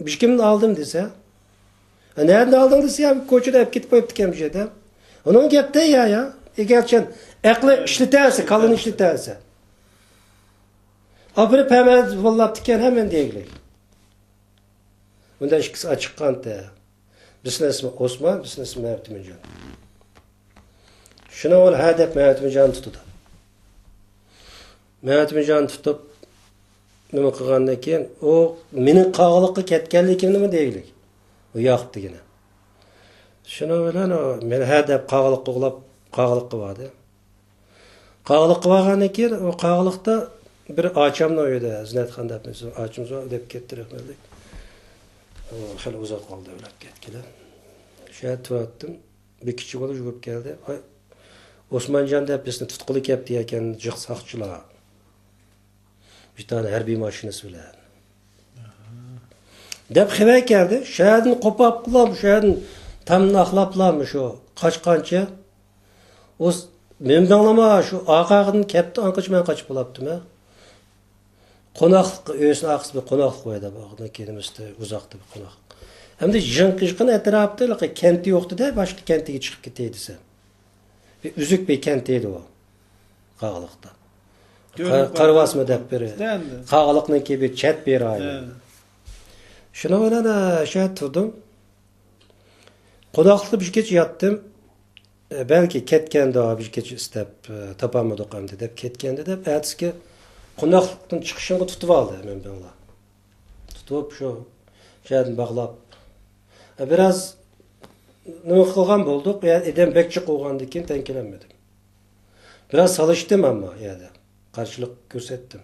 Bir kimden aldım dese. Nereden aldın dese ya, bir koçu da hep gitip koyup diken bir şeyde. Onun gap de ya. Gerçekten aklı işleterse, kalın işleterse. Abire hemen vallahi diken hemen değil. Bundan ikisi açık kantı. Birisinin ismi Osman, birisinin ismi Mehmetmin Can. Şuna ol hedef Mehmetmin Can tutdu. Mehmetmin Can tutup nima qilgandan keyin o mening qog'liqqa ketganligimni nima deylik? O yoqdi yine. Şuna bilan men hedef qog'liqqa uqlab qog'liq qiladi. Qog'liq qilgandan keyin o qog'liqda bir ochimni uyida Zinatxon deb ochimiz deb ketdi rahmatlik. Hali uzoq qoldi o'lib ketdilar. Şöyle tuvatdim. Bir kichik bola yugurib keldi. Osmanjon deb bizni tutqili kelibdi ekan, jiq saqchilar. Bir tane harbiy mashinasi bilan. Deb xabar keldi. Shahadni qopab qilib, shahadni tamni axlaplam shu qochqancha. O'z men bilama shu oqag'ini kelibdi, anqich men qochib qolibdim. Qo'noqlik o'zini aqsi bir qo'noqlik qo'ydi bog'da kelimizda uzoqda bir qo'noq. Hamda jinqishqin atrofida kenti yo'qdi-da, boshqa kentiga chiqib ketdi desa. Bir uzuk bir kent edi o. Qog'liqda. Qarvasma deb biri. Qog'liqning kebi chat beri aydi. Shuna bilan shat turdim. Qo'noqlikda bir kecha yotdim. Belki ketganda bir kecha istab topolmadik ham deb ketganda deb ertasiga qo'noqlikdan chiqishimga tutib oldi men bilan. Tutib shu shadni bog'lab. Biraz nima qilgan bo'ldik? Edem bekchi qo'ygandan keyin tankilanmadim. Biraz salıştım ama yani. Karşılık gösterdim.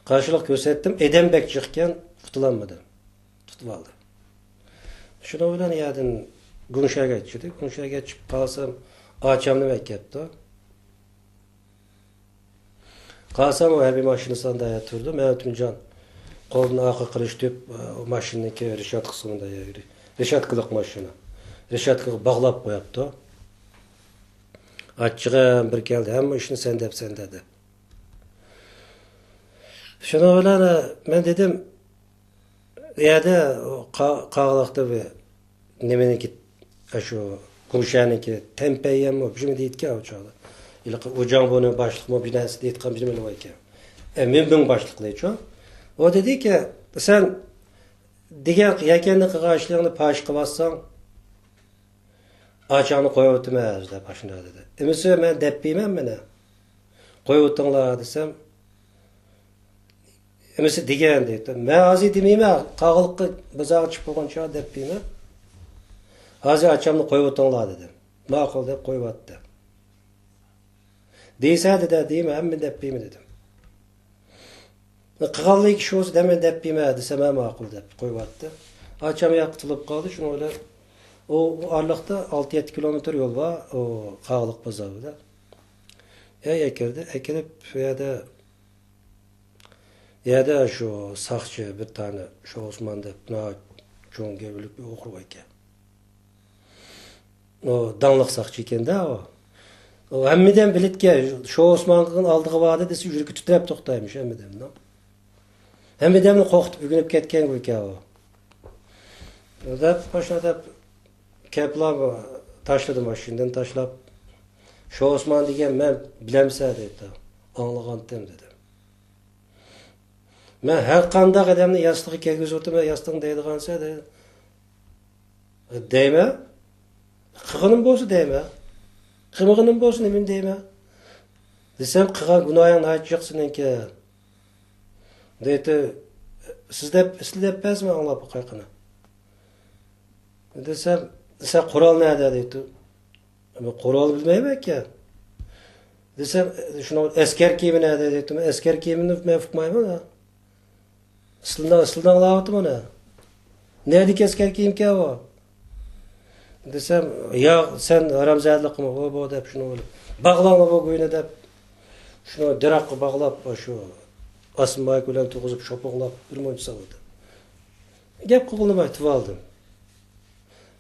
Karşılık gösterdim. Edembek çıkken tutulanmadım. Tutuvaldı. Şuna bilen yani Gunş'a geçirdik. Gunş'a geçip kalsam ağaçamlı mekkepti. Kalsam o her bir maşinasında yatırdı. Mehmet Üncan kolunu arka kırıştırıp o maşinindeki Reşat kısmında yürüdü. Reşat kılık maşını. Reşat kılık bağlap koyaptı. Açığa bir geldi. Hem işini sen dedi. Şuna bilen ben dedim yerde kağılıkta bir nemeniki şu Gunş'ınki tempeyem mi? Şimdi deyit ki o çağda. Ucan bunu başlık mı binası deyit kan bizim var ki. Memnun başlıklı o dedi ki sen diğer yekenli kağaçlarını paş kıvassan açağını koyutumaz da başında dedi. Mesela ben deppiyemem mi ne? Koyutunlar desem mesela diğer dedi. Ben azı demeyeyim kağılıkı bize açıp olan çağ deppiyemem. Azı açağını koyutunlar dedim. Makul deyip koyuvattı. Deyse dedi değil mi? Hem mi deppiyemi dedim. Kıkallı iki kişi olsa demen deppiyeme desem hem makul deyip koyuvattı. Açam yakıtılıp kaldı. Şunu öyle o arlıkta 6-7 kilometre yol var. O kağılık pazarında. Ekirdi. Ekirip ya da şu sakçı bir tane şu Osman'da çoğun gevülük bir okur var ki. O danlık sakçı iken de o. O hemmiden bilit ki şu Osman'ın aldığı vaade desi yürükü tütrep toktaymış hemmiden. Hemmiden korktu bugünüp ketken bu ki o. O da başına da kepla taşladım başından taşlap. Şu Osman diyen ben bilemse dedi. Anlığantım dedim. Ben her kanda kademde yastığı kelgöz oturma yastığın deydiğansa dedi. Deyme. Kıgının bolsa deyme. Kımığının bolsun emin deyme. Desem kıgan günahın ayıtacaksın ki. Deydi. Siz de bezme anlap kaykını. Desem sen kural nerede deydi. Ama kural bilmeyim ki. Desem şunu esker kiyimi nerede deydi. Esker kiyimini mevfukmayım ha. Isıldan lavatım ona. Nerede ki esker kiyim ki o? Desem ya sen aramzadlık mı o bu deyip şunu öyle. Bağlanma bu güne deyip şunu dirakı bağlap şu asılmayı gülen tuğuzup şopuğlap bir moncu saladı. Gep kıqılmay tıvaldım.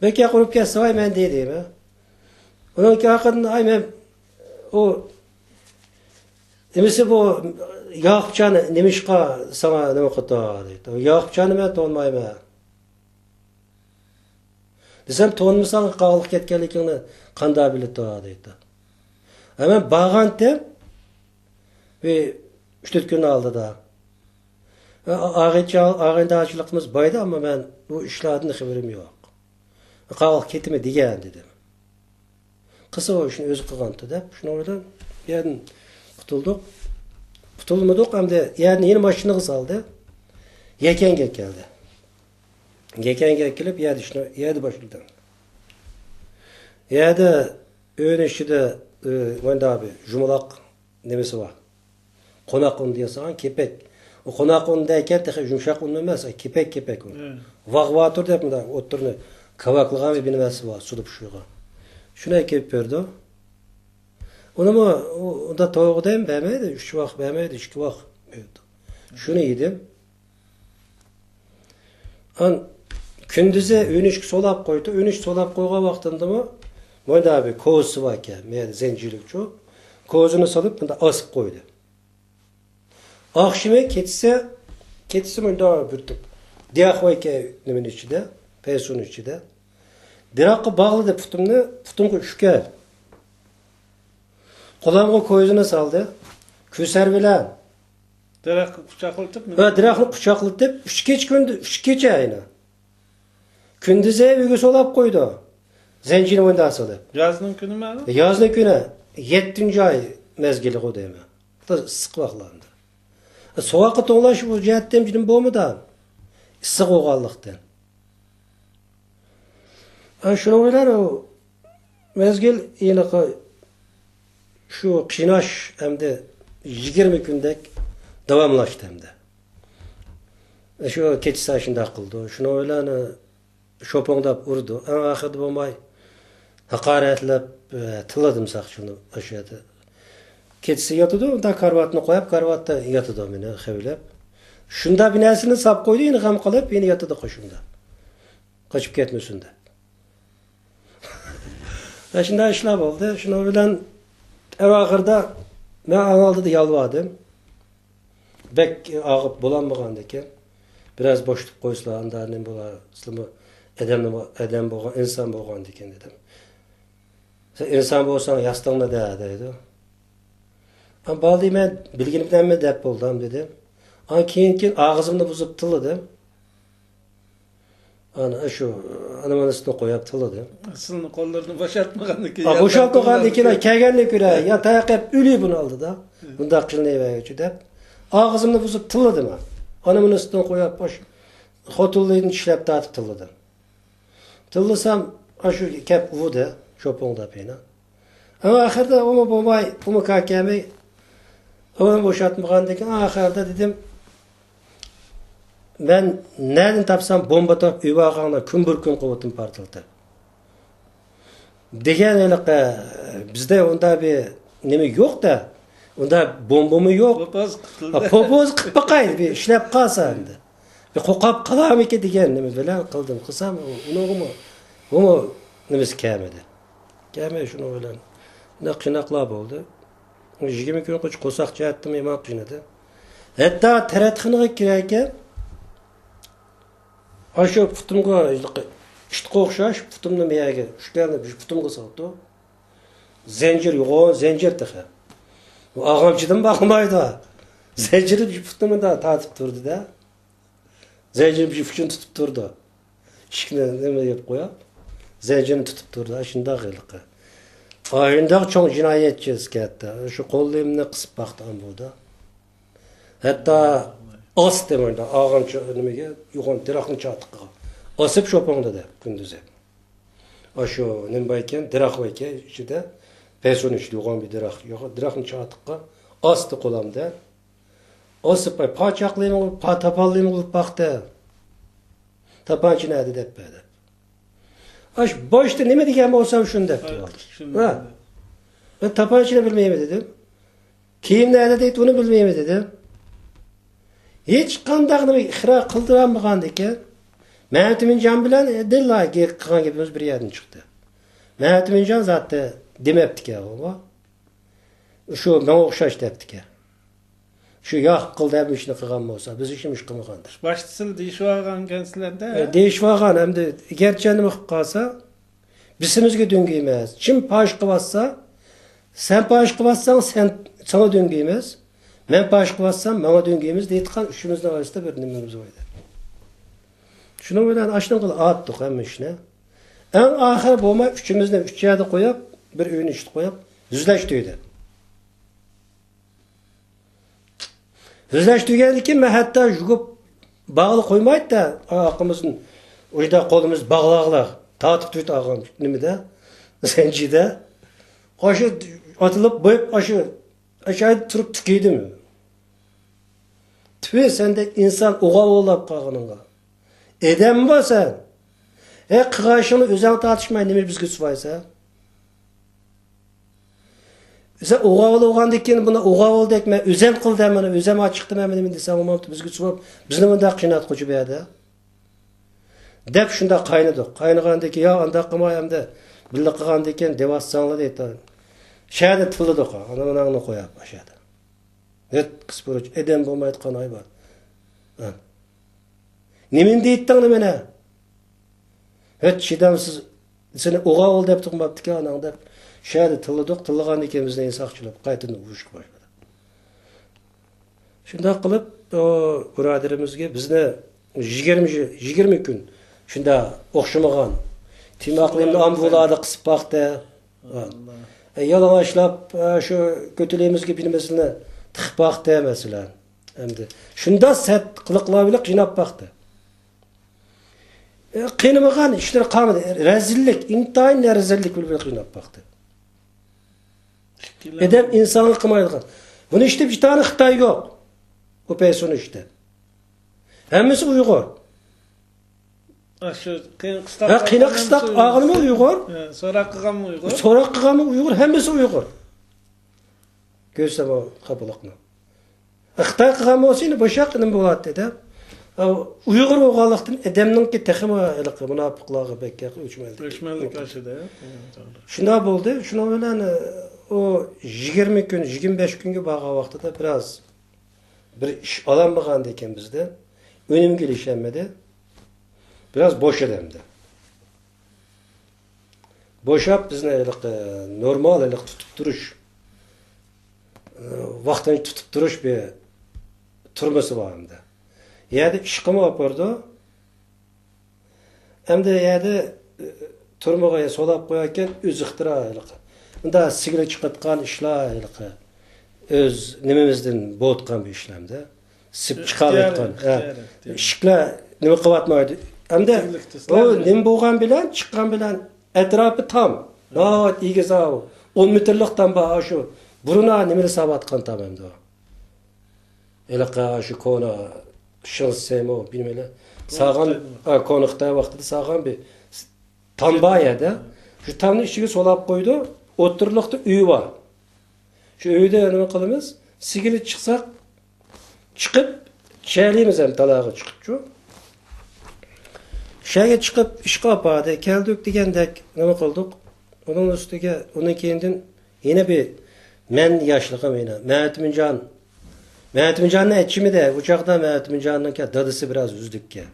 Belki kurup kesse ay men deydim ha. Onun ki hakikaten ay men o demesi bu Yakupcanı nemişqa sana nima qıta deydi. Yakupcanı men tonmayım ha. Desem tonmasan qağılıq ketkenlikini qanda bilet deydi. Hemen bağan tem ve 3-4 gün aldı da. Ağındağıçılığımız baydı ama ben bu işlerden haberim yok. Qağılıq ketime diyen dedim. Kısa o işini özü qığantı da. Şunu oradan yani kutulduk. Kutulmadık hem de yani yeni maşını saldı. Yeken geldi. Yeken gelip yedi başladı. Yedi öğün işçide Vanda abi Jumalak nemesi var. Konak un diye sağan kepek. O konak undayken de yumuşak un olmaz. Kepek un. Vağvatur deyip mi da oturunu kavaklığa bir binemesi var. Suda pişiyor. Şuna ekip verdi. Onu mu o da tavuğdayım beğenmedi. 3 vaxt beğenmedi. 2 vaxt. Şunu yedim. An kündüze ünüş solap koydu. Ünüş solap koyga vaxtında mı? Vanda abi kozusu var ki. Meğer zencilik çok. Kozunu salıp bunda asıp koydu. Akşime ketisi vanda bürtüp. Diyak var ki nemin içinde. Pesunun içinde. Dirakı bağladı putumgu şüker. Kulağımı kozunu saldı. Küser bilen. Dirakı kucaklatıp mı? Dirakı kucaklatıp 3 gece aynı. Kündüze ügü solap koydu. Zencini vanda salıp. Yazının günü mü? Yazın günü 7. ay mezgili o deme. Da sık vaxtlandı. Soğaqı toğlaşı bu cihettem cinim boğmadan. Sık oğallıqdan. Şunu oylar o mezgil iyiliği Şu qiynash endi 20 kundek davomlashdi endi. Shu kechsa shunday qildi. Shuni o'ylani sho'pongdab urdi. Oxirida bo'lmay haqoratlab tiladim saq shuni o'sha yerda. Kechsa yotdi, unda karvatni qo'yib, karvatda yotdi meni xavlab. Shunda binasini sap qo'ydi, endi ham qilib, meni yotdi qo'shimda. Qochib ketmasin deb. Shunday ishlar bo'ldi. Shuni bilan oxirida men oldida yolvordim. Bek og'ib bo'lolmagan ekan. Biraz boşluk qo'ysalar, andarning bo'lar, sizlar adam bo'lgan, inson bo'lgan ekan dedim. Sen inson bo'lsang, yastingni deydi. Am baldi men bilginimdanmi deb bo'ldim dedim. Keyin og'zimni buzib tiladim. Ana shu anamanasini qo'yib tiladim. Aslında qo'llarini bo'shatmagandan keyin. Bo'shatmagandan keyin kelganlik ko'ra, ya taqib o'li buni oldida. Bunda qilinayverchi deb og'zimni buzib tiladim. Anamanasini qo'yib bosh xotinlarni ishlab tatib tiladim. Tillasam shu kep uvdi, sho'pongda pena. Ama oxirida uni bo'lmay, uni kakami uni bo'shatmagandan keyin oxirida dedim, ben nereden tapsam bomba top üvağına kümbür gün kovutum partildi. Degen eliqe bizde onda bir nemi yok da, onda bomba mı yok? Popoz qıp bakaydı bir işlep qalsa endi. Bir qoqab qalam eki degen nemi bilen qıldım. Qısam onu nemesi kelmedi. Kelmedi şunu bilen. Ne qınaqlar oldu. 20 gün qo'saq chatdim yemoq qinadı. Hatta teratxinaga kirarken aşağı putumga iştqa o'xshash putumni miyaga ushlarni putumga soldi. Zincir yo'q, zincir taqa. Bu og'amchidan baqmaydi. Zincirni putumni da tatib turdi-da. Zincirni uchun tutib turdi. Ishni nima deb qo'yib, zincirni tutib turdi. Shunda qilqi. Ayında çok cinayetçi iskatda. Şu qo'llarimni qisib baqdim burada. Hatta as demanda ağamçı nimaga yo'g'on daraxtni chatiqqa. Osib sho'pongda deb kunduzi. Ashu nima ekan, daraxt ekan, ichida person ichida yo'g'on bir daraxt, daraxtni chatiqqa osdi qo'lamda. Osib pochaqlaymi, tapallaymi qilib baqdi. Tapanchini adi deb berdi. Aş boşta nima degan bo'lsam shuni deb turdi. Ha. Ben tapanchini bilmayman dedim. Keyin nima deydi uni bilmayman dedim. Hech qanday nima ixro qildiranmagan ekan. Mehmetminjon bilan dillaga qilgan gapimiz bir yerdan chiqdi. Mehmetminjon zotda demabdi-ku u. Shu menga o'xshash debdi-ku. Shu yo'q qil deb ishni qilgan bo'lsa, biz ishimiz qilmagandir. Başçısıl deyishib olgan ekansizlarda. Deyishib olgan, endi garchi nima qilib qolsa, bisimizga döngi emas. Kim pash qilsa, sen pash qilsang, sen sana döngi emas. Men pash qilsam, menga döngi emas deydigan uchimizning orasida bir nimamiz bor edi. Shuni bilan ashdan qilib atdik hamma ishni. Eng oxir bo'lmay uchimizni uch yerda qo'yib, bir uyni ishni qo'yib, yuzlashtirdi. Yuzlashtirgandan keyin men hatto yugib bağlı qo'ymaydi da, oyoqimizning uyda qo'limiz bog'laqlar, tatib turdi og'am nimada? Zanjida. Qo'shi otilib bo'yib, aşağı turib tikidimi? Tüve sende insan oğa olab qolganingga. Edem bo'lsan, qig'ashini o'zing tatishmay nima bizga suvaysa? Sen oğa olgandan keyin buni oğa oldek men o'zim qildim, mana o'zim ochiqdim, men desam, o'mamti bizga suvab, bizni bunda qiyinat qo'yib berdi. Deb shunda qaynadik. Qaynagandan keyin yo anda qilmay hamda billa qilgandan keyin devassanglar deydi. Shada tildiq, ana qo'yib boshladi. Net qispuruch edem bo'lmaydi qanay bor. Nimin deytding meni? Hech chidamsiz seni oğa ol deb turmabdi-ku anang deb. Shada tildiq, tilgandan keyin bizning insaqchilab qaytadan urushga boshladi. Shunda qilib o birodarimizga bizni 20 kun shunda o'xshamagan timoqlimni ambularda qisib baqdi. Yalang'ochlab shu ko'tiligimizga bilmasini tiqib baqdi masalan. Endi shunda sat qiliqlar bilan qiynab baqdi. Qiynamagan ishlar qolmadi. Razillik, intayin razillik bilan qiynab baqdi. Edem insanı kımaydıgan. Bunu işte bir tane Xitay yok. Bu pesonu işte. Hemmisi Uygur. Şu kıyın Kıyına kıstak ağını mı Uygur? Sonra kıgan mı Uygur? Sonra kıgan mı Uygur? Hemmisi Uygur. Görsem o kapılıkını. Xitay kıgan mı olsa yine boşak nima bo'ladi dedi. Uygur oğalıqtın edemnin ki texim ılıqı münafıqlığı bekki ölçmeldik. Ölçmeldik aşıda. Şunda oldu. Şuna bilen o 20 gün, 25 günge bağa vaqtida biraz bir iş alanmagan eken bizde. Önüm gelişemedi. Biraz boş edemdi. Boşap bizne normal tutup duruş. Vaqtını tutup duruş bir turması vardı. Yani işqimi apardı. Hem de yani turmağa solap qoyarken öz ixtiralık. Bunda sigara chiqatgan ishlarlik. Öz nimamizdan bo'tgan bir ishlamda. Sip chiqalayotgan. Ishlar nima qilyapmaydi. Hem de o nim bo'lgan bilan chiqqan bilan atrofi tam. Nat egizav 10 metrlikdan ba shu buruna nimani savatgan tamamda. Elaqa shu kona şansemo bilmeli. Sağan konukta vaqtida sağan bir tambayada şu tamni içine solap koydu. Oturluqda uy var. Şu uyda nima qilamiz? Sigiri chiqsak chiqib chaylaymiz ham talaga chiqib chu. Shayga chiqib ishqa opadi, keldik degandek nima qildik? Onun ustiga uni keyindan yana bir men yoshligim yana Mehmetmincan'ın etçimi de uçakta Mehmetmincan'ın dadısı biraz üzdükke.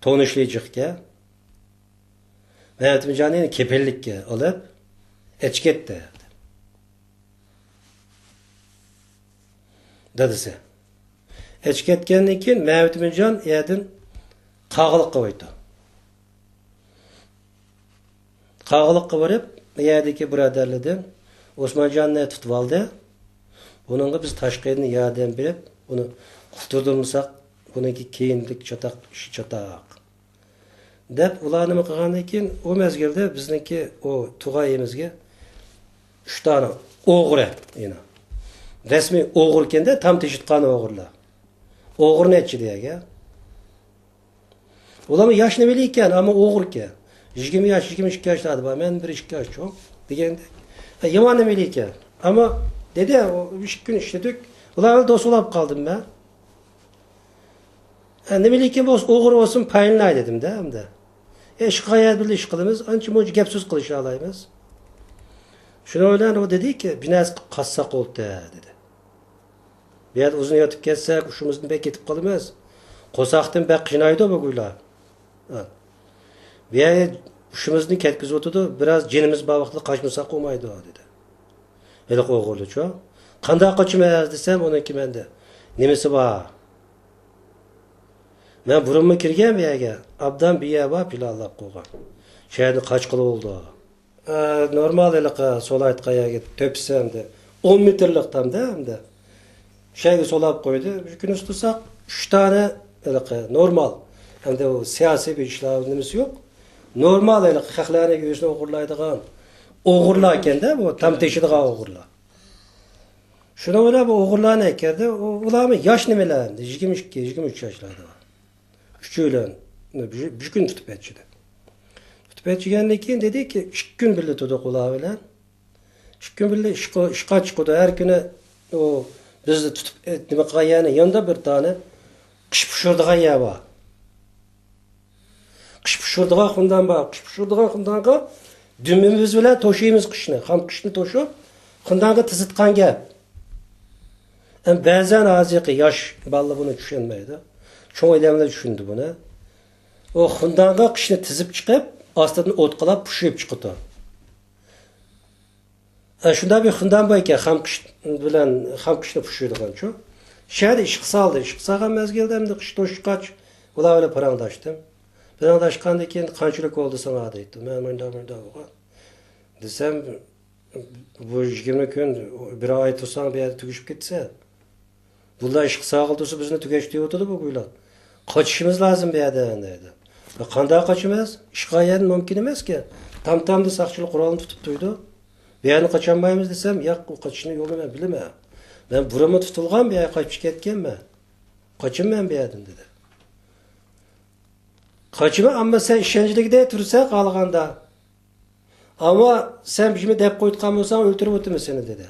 Tonuşlayıcıkke. Mehmetmincan'ın kepellikke alıp eçket de. Dadısı. Eçketkenlik için Mehmetmincan yedin kağılık koydu. Kağılık koyup yediki braderliden Osmancan'ı tutup aldı. Bununla biz taşqayını yadem berip, bunu quturdurmasak, bununki keyinlik çatak, işi çatak. Dep ulanımı qılğandan keyin o mezgilde bizniki o tugayimizge 3 tane oğur yine. Resmi oğur eken de tam teşitqan oğurlar. Oğur netçi diye. Ulamı yaş nemeli eken ama oğur eken. 20 yaş, 22 yaşlardı ba. Men bir 2 yaş çok. Degende. Yaman nemeli eken. Ama dedi o 3 gün işledik. Ulan dost olap kaldım ben. Ne bileyim ki oğur olsun payınlay dedim de hem de. Şikayet birli iş kılımız. Ançı moncu gep söz kılışı alayımız. Şuna öyle o dedi ki binaz kassak oldu dedi. Bir yer uzun yatıp kessek uşumuzun bek etip kalımız. Kosaktın bek kınaydı bu guyla. Bir yer uşumuzun ketkiz oturdu. Biraz cinimiz bağıklı kaçmasak olmaydı dedi. Öyle oğurlu çok. Kanda kaçmayız desem onunki bende. Nemesi var. Ben burunmu kirgen bir yere. Abdan bir yer var pilallap koygan. Şehirde kaç kılı oldu. Normal elika solayt kaya git töpsem de. 10 metrlik tam da hem de. Şehirde solap koydu. Bir gün üstüsak 3 tane elika normal. Hem de o siyasi bir işlemimiz yok. Normal elika haklarına göğsüne oğurlaydıgan. Oğurlarken de bu tam teşhidiğe oğurlar. Şuna öyle bu oğurlar ne kerdi? Ulan yaş nemelerinde 22, 23 yaşlarda var. Üçüyle bir gün tutup etçiydi. Tutup etçigenlikin dedi ki 2 gün birlikte tutuk ulağı bilen. 2 gün birlikte işqa çıkıyordu. Her güne o bizi tutup ettiğimiz kayanın yanında bir tane kış pişirdiğe yer var. Kış pişirdiğe kundan bak. Kış pişirdiğe kundan dümümüz bilen toşuyumuz kışını. Ham kışını toşup kundan tızıtkan gel. Yani bazen azıcık yaş ballı bunu düşünmeydi. Çoğu elemle düşündü bunu. O kundan kışını tızıp çıkıp aslında otkalap pişirip çıktı. Şunda bir kundan bayken ham kışını pişirdiğin çok. Şehirde işik saldı. İşik sağan mezgilde hem de kış toşuk kaç. Ola öyle parandaştım. Parandaşkan dekin kançılık oldu sana deydi. Ben mında desem bu 20 gün bir ay tutsan bir yerde tüküşüp gitse. Bunda işik sağıldısı bizini tükeş diyordu bu buyla. Kaçışımız lazım bir yerden dedi. Kanda kaçımız? İşgayen mümkün emez ki. Tam da sakçılık kuralını tutup duydu. Bir yerine kaçamayımız desem, yok o kaçışını yolu ben bilemem. Ben burama tutulgan bir yer kaçıp ketken ben. Kaçım ben bir yerden dedi. Kaçıma ama sen işkencede tursa kalganda. Ama sen bizimi dep koyutkan olsan öldürüp ötümü seni dedi.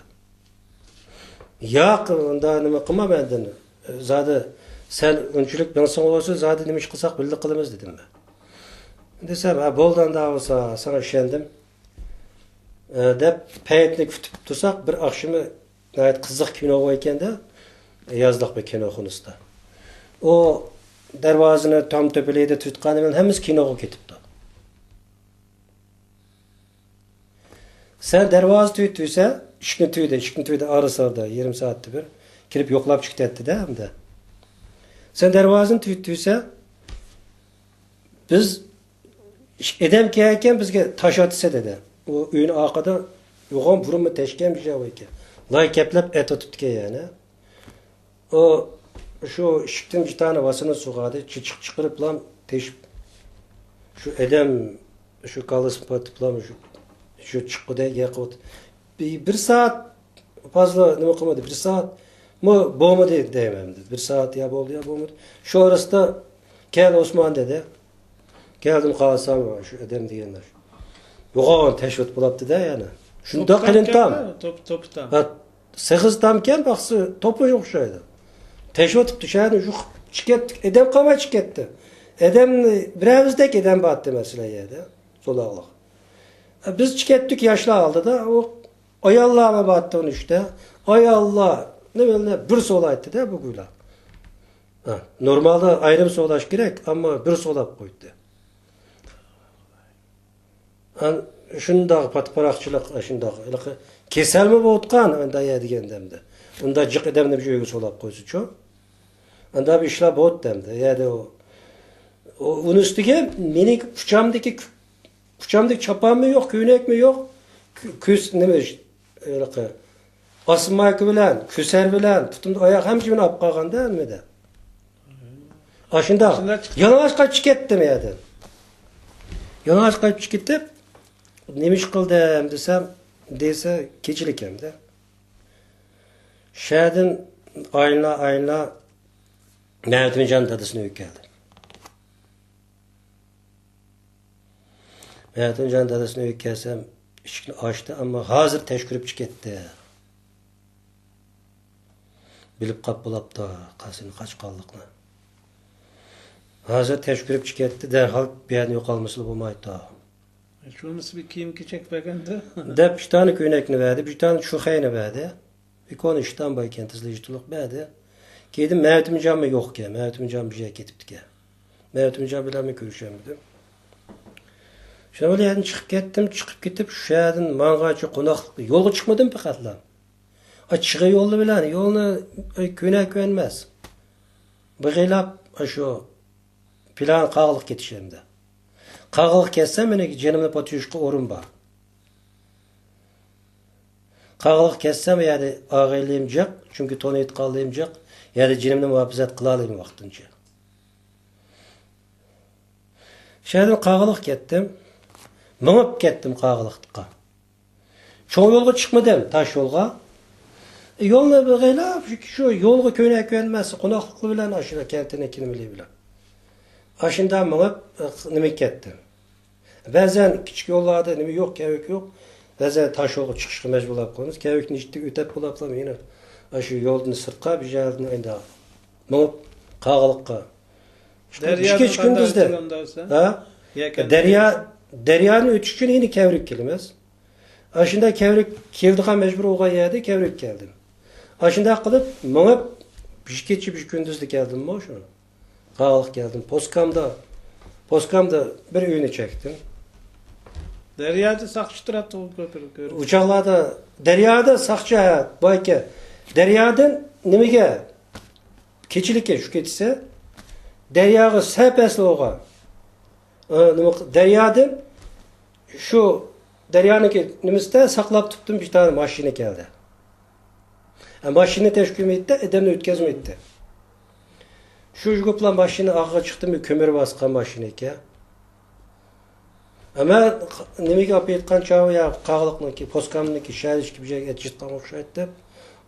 Yok onda nima kılma benden. Zaten sen öncülük ben sana olsa zaten nima iş kılsak birlik kılımız dedim ben. Desem ha boldan da olsa sana işendim. Dep peyetini kütüp tursak bir akşamı gayet kızık kino koyken de yazdık bir kino konusta. O dervazını tam töpeleyde tutkanı ben hemiz kinoga ketipdi. Sen dervazı tüytüyse, işkin tüyde arısarda 20 saatte bir kirip yoklap çıktı etti de hem de. Sen dervazını tüytüyse biz edem keyken bizge taş atısa dedi. O üyün arkada yoğun burunmu teşken bir şey var ki. Lay keplep et atıp yani. O şu şıktım bir tane vasını soğadı. Çıkırıp lan teşip şu edem şu kalısın patıp lan şu çıkıda yakıt. Bir saat fazla ne okumadı. Bir saat mı boğmadı diyemem dedi. Bir saat ya oldu ya boğmadı. Şu arasında gel Osman dedi. Geldim kalsam şu edem diyenler. Yoğun teşvit bulaptı da yani. Şunda kılın tam. Top tam. Ha, 8 tamken baksı topu yok şeydi. Teşvit düşerdi şu çıket edem kama çıketti. Edem birazdak edem battı mesela yedi. Solağlık. Biz çıkettik yaşlı aldı da o ay Allah'a battı onu işte. Ay Allah ne böyle bir solaydı da bu gula. Ha, normalde ayrım solaş gerek ama bir solap koydu. An şunda patparakçılık şunda kesel mi botkan anda yedigen demde. Unda cık edemde bir şey solap koysu ço. Anda bir işla bot demde. Yani onun üstüge minik uçamdaki çapam mı yok, köynek mi yok? Küs nemiş öyle asmayk bilen, küser bilen, tutumda ayak hemcimini ap kalgan değil mi de? Aşında yalavaş kaç kettim yani. Yalavaş kaç kettim. Nemiş kıldım desem dese keçilik hem de. Şehadın ayna Mehmet'in can dadısına yük geldi. Mehmet'in can dadısına yük gelsem içkini açtı ama hazır teşkürüp çıketti. Bilip kap bulap da kasını kaç kaldıkla. Hazır teşkürüp çıketti derhal bir yerini yok almasılı bulmaydı da. Şunası bir kiyim keçek begende. Dep bir tane köynekini verdi, bir tane şuhayını verdi. Bir konu işten bayken tızlayıcılık verdi. Giydim Mehmet'imin canı yok ki. Mehmet'imin canı bir şey getipti ki. Mehmet'imin canı bilen mi görüşemedim. Şöyle öyle yerden çıkıp gidip şu yerden mangaçı konaklıklı. Yolu çıkmadım fakat lan. Çıkı yolu bilen, yolunu köynek güvenmez. Bir gılap şu plan kağılık yetişerimde. Kağılık kessem beni canımda patıyuşka orun var. Kağılık kessem yani ağaylayımcak, çünkü tonu etkallayımcak, ya da canımda muhafizat kılalayım vaktince. Şeyden kağılık kettim, mınıp kettim kağılıkta. Çoğu yolga çıkmadım, taş yolga. Yoluna bir gıylap, şu yolga köyüne güvenmez, konaklıklı bilen aşırı kentine kinimili bilen. Aşından mınıp nimek kettim. Bazen küçük yollarda nimi yok, kevik yok. Bazen taş yolu çıkışlı mecbur olap koyunuz. Kevikini ciddi ötep bulaplam yine. Aşı yolunu sırtka bir jardını aynda. Mınıp kağılıkka. İki gündüzde. Ha? Deryanın ötüşünü yine kevrik kelimez. Aşında kevrik kevdika mecbur oğa yedi, kevrik geldim. Aşında kılıp mınıp bir gündüzde geldim mi o şunu? Kağılık geldim. Poskamda bir öğünü çektim. Deryada sakçıtırat o köpürü. Uçaklarda deryada sakçı hayat bayke. Deryadan nimige keçilike şu keçise deryağı sepesli oğa. Deryadan şu deryanın nimiste saklap tuttum bir tane maşini geldi. Maşini teşkil etti, edemle ötkezme etti. Şu jugupla maşini ağa çıktım bir kömür baskan maşini ki. Ama nimaga olib aytgan chog'i ya qog'liqniki, poskamniki, shayishki bir joyga aytishgan o'xshaydi deb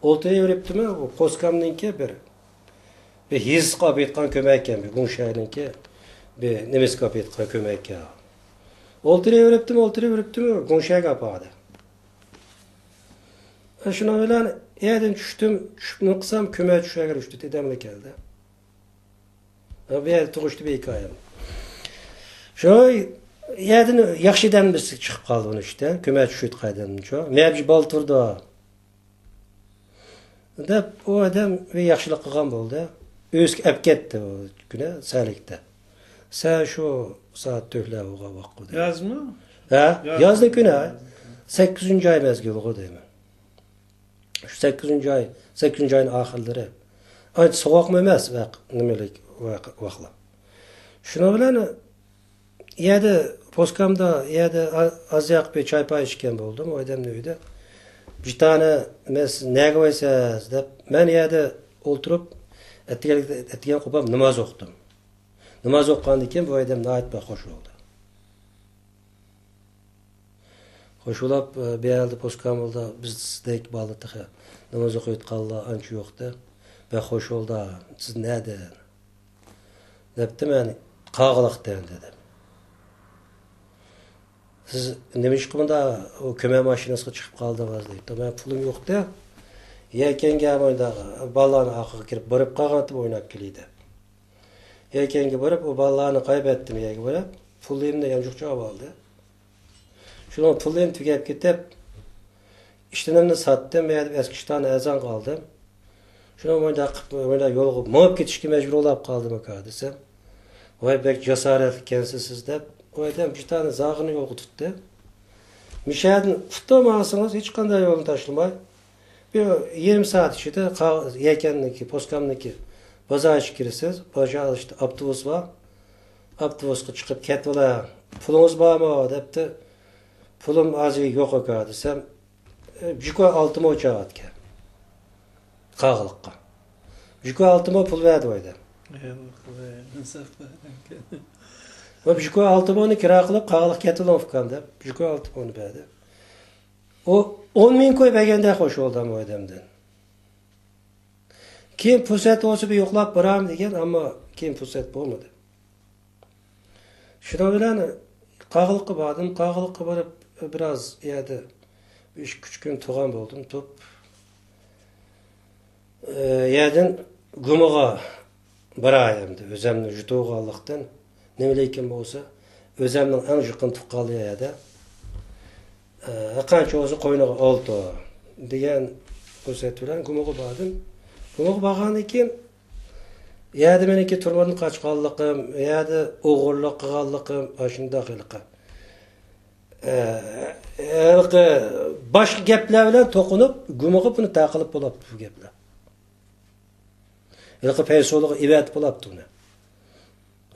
o'ltiraveribdimi, bu poskamniki bir his qilib aytgan ko'mak ekan, bu shayniki bir nimasiga olib aytgan ko'mak ekan. O'ltiraveribdimi, go'nshaga oladi. Shuna bilan yerdan tushib qilsam ko'mak tushaga tushdi dedimmi keldi. Bu yer tug'ishdi bir hikoyam. Shoy yerdan yaxshi damdisi chiqib qoldi uni işte. Ko'mak tushdi qaydancho. Mebji bol turdi. Deb u odam bir yaxshilik qilgan bo'ldi. O'zga olib ketdi u kuni salikda. Sen shu soat 4'lar vaqt. Yazmı? Ha, yozda kuni 8-oy mezgili deyman. Şu 8-oy, 8-oyning oxirlari. Ancha sovuqmi emas nimalik vaqtlar. Shuna bilan yerda poskamda yerda azyoq bir choy pay ichgan bo'ldim, o odamning uyida. Bir tane mes nega qo'ysiz deb men yerda o'ltirib etiga qo'yib namoz o'qidim. Namoz o'qigandan keyin bu odam naytba qo'shildi. Qo'shilib berdi poskamda bizdek bolalar namoz o'qiyotganlar ancha yo'qdi. Va qo'shildi. Siz nada? Debdi men qog'liqdan dedim. Siz nima ish qilganda o ko'mak mashinasiga chiqib qoldingiz deydi. Men pulim yo'qda. Yakanga bo'ldi. Balalarni oqiga kirib borib qolgan deb o'ynab keldi. Yakanga borib o balalarni qaybetdim yaga borib, pulimni yamjuqcha oldi. Shuni pulim tugab ketib, ishtimni satdim, men Eskishton azon qoldim. Shuni o'ynda yo'lga mo'b ketishga majbur bo'lib qoldim aka desam. Voy bek jasorat ekansiz siz deb, o odam bir tane zag'ini yo'lga tutdi. Mishadni tutmasangiz hech qanday yo'lni tashlamay, bir 20 soat ichida yakanniki, poskamniki bozorga kirasiz, bozorda işte avtobus var. Avtobusga chiqib ketdilar. Pulingiz bormi debdi. Pulim azı yo'q aka desam, juko 6 moy chaqatga. Qog'liqqa. Juko 6 moy pul berdi oyda. Va juko 6 moyni kira qilib qog'liq ketdilar ofkan deb, juko 6 moyni berdi. O 10 ming qo'y berganda qo'shildim o odamdan. Keyin fursat olsa bir yo'qlab boram degan, ammo keyin fursat bo'lmadi. Shuna bilan qog'liqqa bordim, qog'liqqa borib biraz yerda 3 kun turgan bo'ldim, top. Yerdan gumaga borayamdi, o'zimni juto'g'anlikdan nima lekin bo'lsa, o'zimning eng yaqin tuqqanli yerda qancha o'zi qo'yniga oldi degan fursat bilan gumaga bordim. Gumaga borgandan keyin yerda meniki turmadan qochganlikim, yerda o'g'irlik qilganlikim, shunday qilib boshqa gaplar bilan to'qinib, gumaga buni taqilib bo'libdi bu gaplar. Ilqi paysolig'i ivat bo'libdi uni.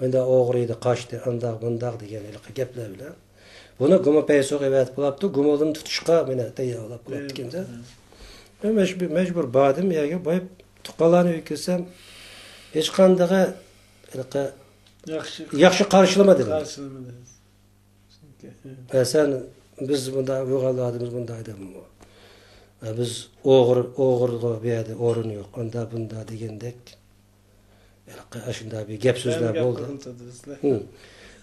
Endi o'g'riydi, qochdi, andaq bundaq degan ilqi gaplar bilan. Buni guma paysolig'i ivat bo'libdi, gumadan tutishga meni tayyorlab qo'yibdi ekan-da. Majbur bordim, yerga borib tuqqanlarni uykisam hech qanday ilqi yaxshi qarshilamadilar. Sen biz bunda o'g'illarimiz bunday edimi? Biz o'g'irga bu yerda o'rin yo'q, unda bunda degandek. Shunday bir gap so'zlar bo'ldi.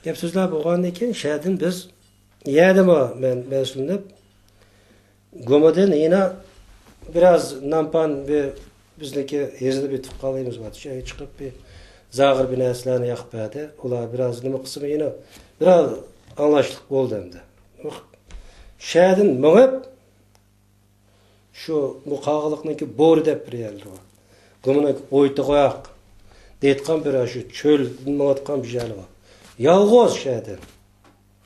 Gap so'zlar bo'lgandan keyin shaydan biz yerdimi men mas'ulnib go'madan yana biraz nampan bir bizniki yezida bir tuqqanligimiz bor. Shayga chiqib bir zag'ir bir narsalarni yoqib berdi. Ular biraz nima qismi yana biraz anlaşılık oldu hem de. Şəhidin müğəb şu bu qağılıqnınki boru dep bir yerli var. Qımına oytu qoyaq. Deyitqan bir şu çöl müğətqan bir yerli var. Yalğoz şəhidin.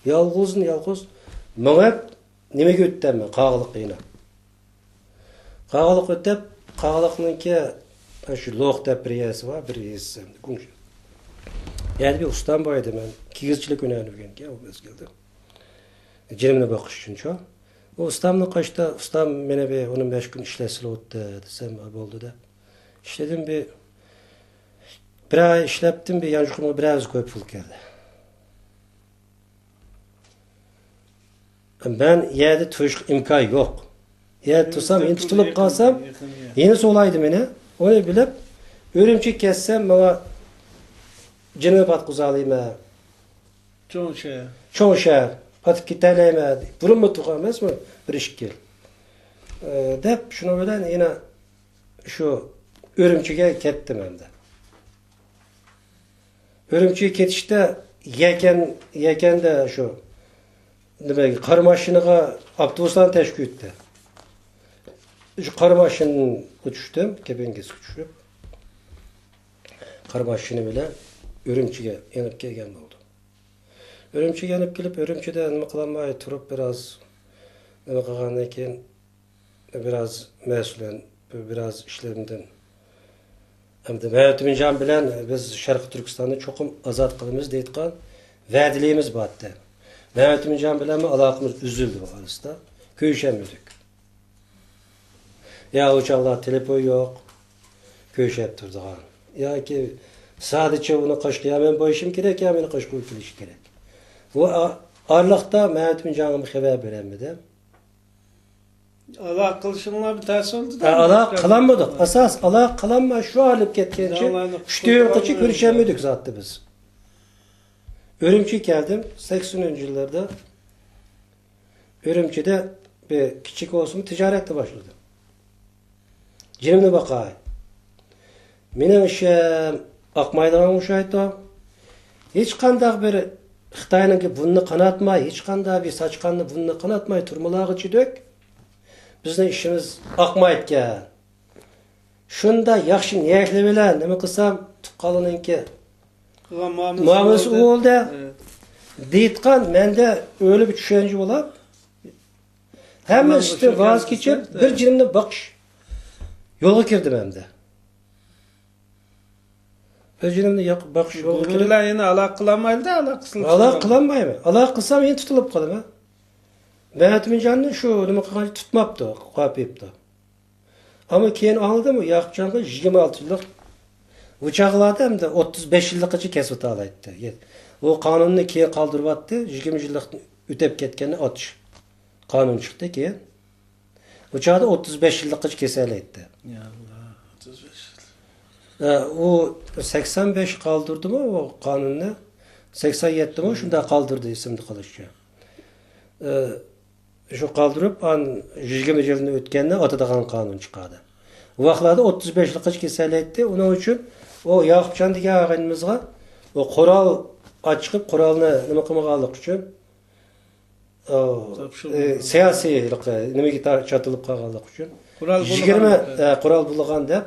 Yalğozun yalğoz müğəb nime göttəm mən qağılıq yine. Qağılıq ötep qağılıqnınki şu loq dep bir yersi var. Bir yersi. Yani bir ustam boyaydı ben. Kigizchilik o'ynayotgan ekan u mezgilda. Jirimni boqish uchun cho. U ustamni qo'shda, ustam meni bir 15 kun ishlasa o'tdi desam bo'ldi-da. İşledim bir ay ishlabdim, bir yanjuqimga biraz ko'p pul keldi. Ben yerde tutuşuk imkan yok. Yer tutsam, yine tutulup Yakın, kalsam, yakın yer. yine solaydım yine. Onu bilip, örümcek kessem bana cinimi patkuzalıyım ha. Çoğun şey. Çoğun şehir, patık gitarlayım ha. Burun mu tukamaz mı? Bir iş gel. Dep şunu bilen yine şu örümcege kettim hem de. Örümcege ketişte yeken de şu demek kar maşiniga avtobusdan teşkil etti. Şu kar maşinini uçuştum, kepengesi uçuşup kar maşini bilen örümcege yanıp gelgen oldu. Örümcege yanıp gelip örümcede nima kılamay turup biraz nima kılgandan keyin biraz mesulen, biraz işlerimden hamda Mehmetminjan bilen biz Şarkı Türkistan'da çokum azat kılımız deyitkan vədiliyimiz battı. Mehmetminjan bilen mi alakamız üzüldü bu arasında. Köyüşemedik. Ya uçaklar telefon yok. Köyüşep durdu. Ya ki sadece bunu kaşkıya ben bu işim gerek ya beni kaşkıya kiliş gerek. Bu arlıkta Mehmetminjan'ımı haber veremedim. Allah kılışınla bir ters oldu da. Allah kılanmadık. Asas Allah kılanma şu alıp ketkençi. Şu düğün kaçı görüşemedik zaten biz. Örümcek geldim. 80. yıllarda Örümcek'te bir küçük olsun ticarette başladım. Cimri bakay. Benim işim akmaydan uşaydı. Hiç kandak bir Xitay'ın ki bunu kanatmay, hiç kandak bir saçkanlı bunu kanatmay turmalağı çidök. Bizning işimiz akmaytgan. Shunda yaxshi niyatli bilan nima qilsam tuqqaliniki muamelasi bo'ldi. Deyitgan menda öyle bir tushuncha bo'lib, hamma ishni voz kechib bir jinimni boqish yo'lga kirdim menda. Bir jinimni boqish yo'lga kirdim. Bunlar yine aloqa qilmaydi, aloqa qilmayman. Aloqa qilsam men tutilib qolaman. Mehmetminjan'ın şu nima qilgan tutmapti, qo'yibdi. Ama keyin anladım, Yaqubjonga 26 yillik uçaklarda hem de 35 yillikgacha kesib olaydi. O qonunni keyin qoldiryapti, 20 yillik o'tib ketganini otish. Qonun chiqdi keyin. Uçakda 35 yillikgacha kesalaydi. Ya Allah, 35 yil. O 85 qoldirdi mi o qonunni? 87 mi shunda qoldirdi ismini qilishga. Şu kaldırıp an 20 yılını ötkeninde atadağan kanun çıkardı. O vaxtlarda 35 yıllık keseli etti. Onun için o Yaqubjon degan ağaynımızga o koral açıp koralını nima qilmaganlik uchun siyosiy nimaga chatılib qolganlik uchun 20 qoral bulgan deb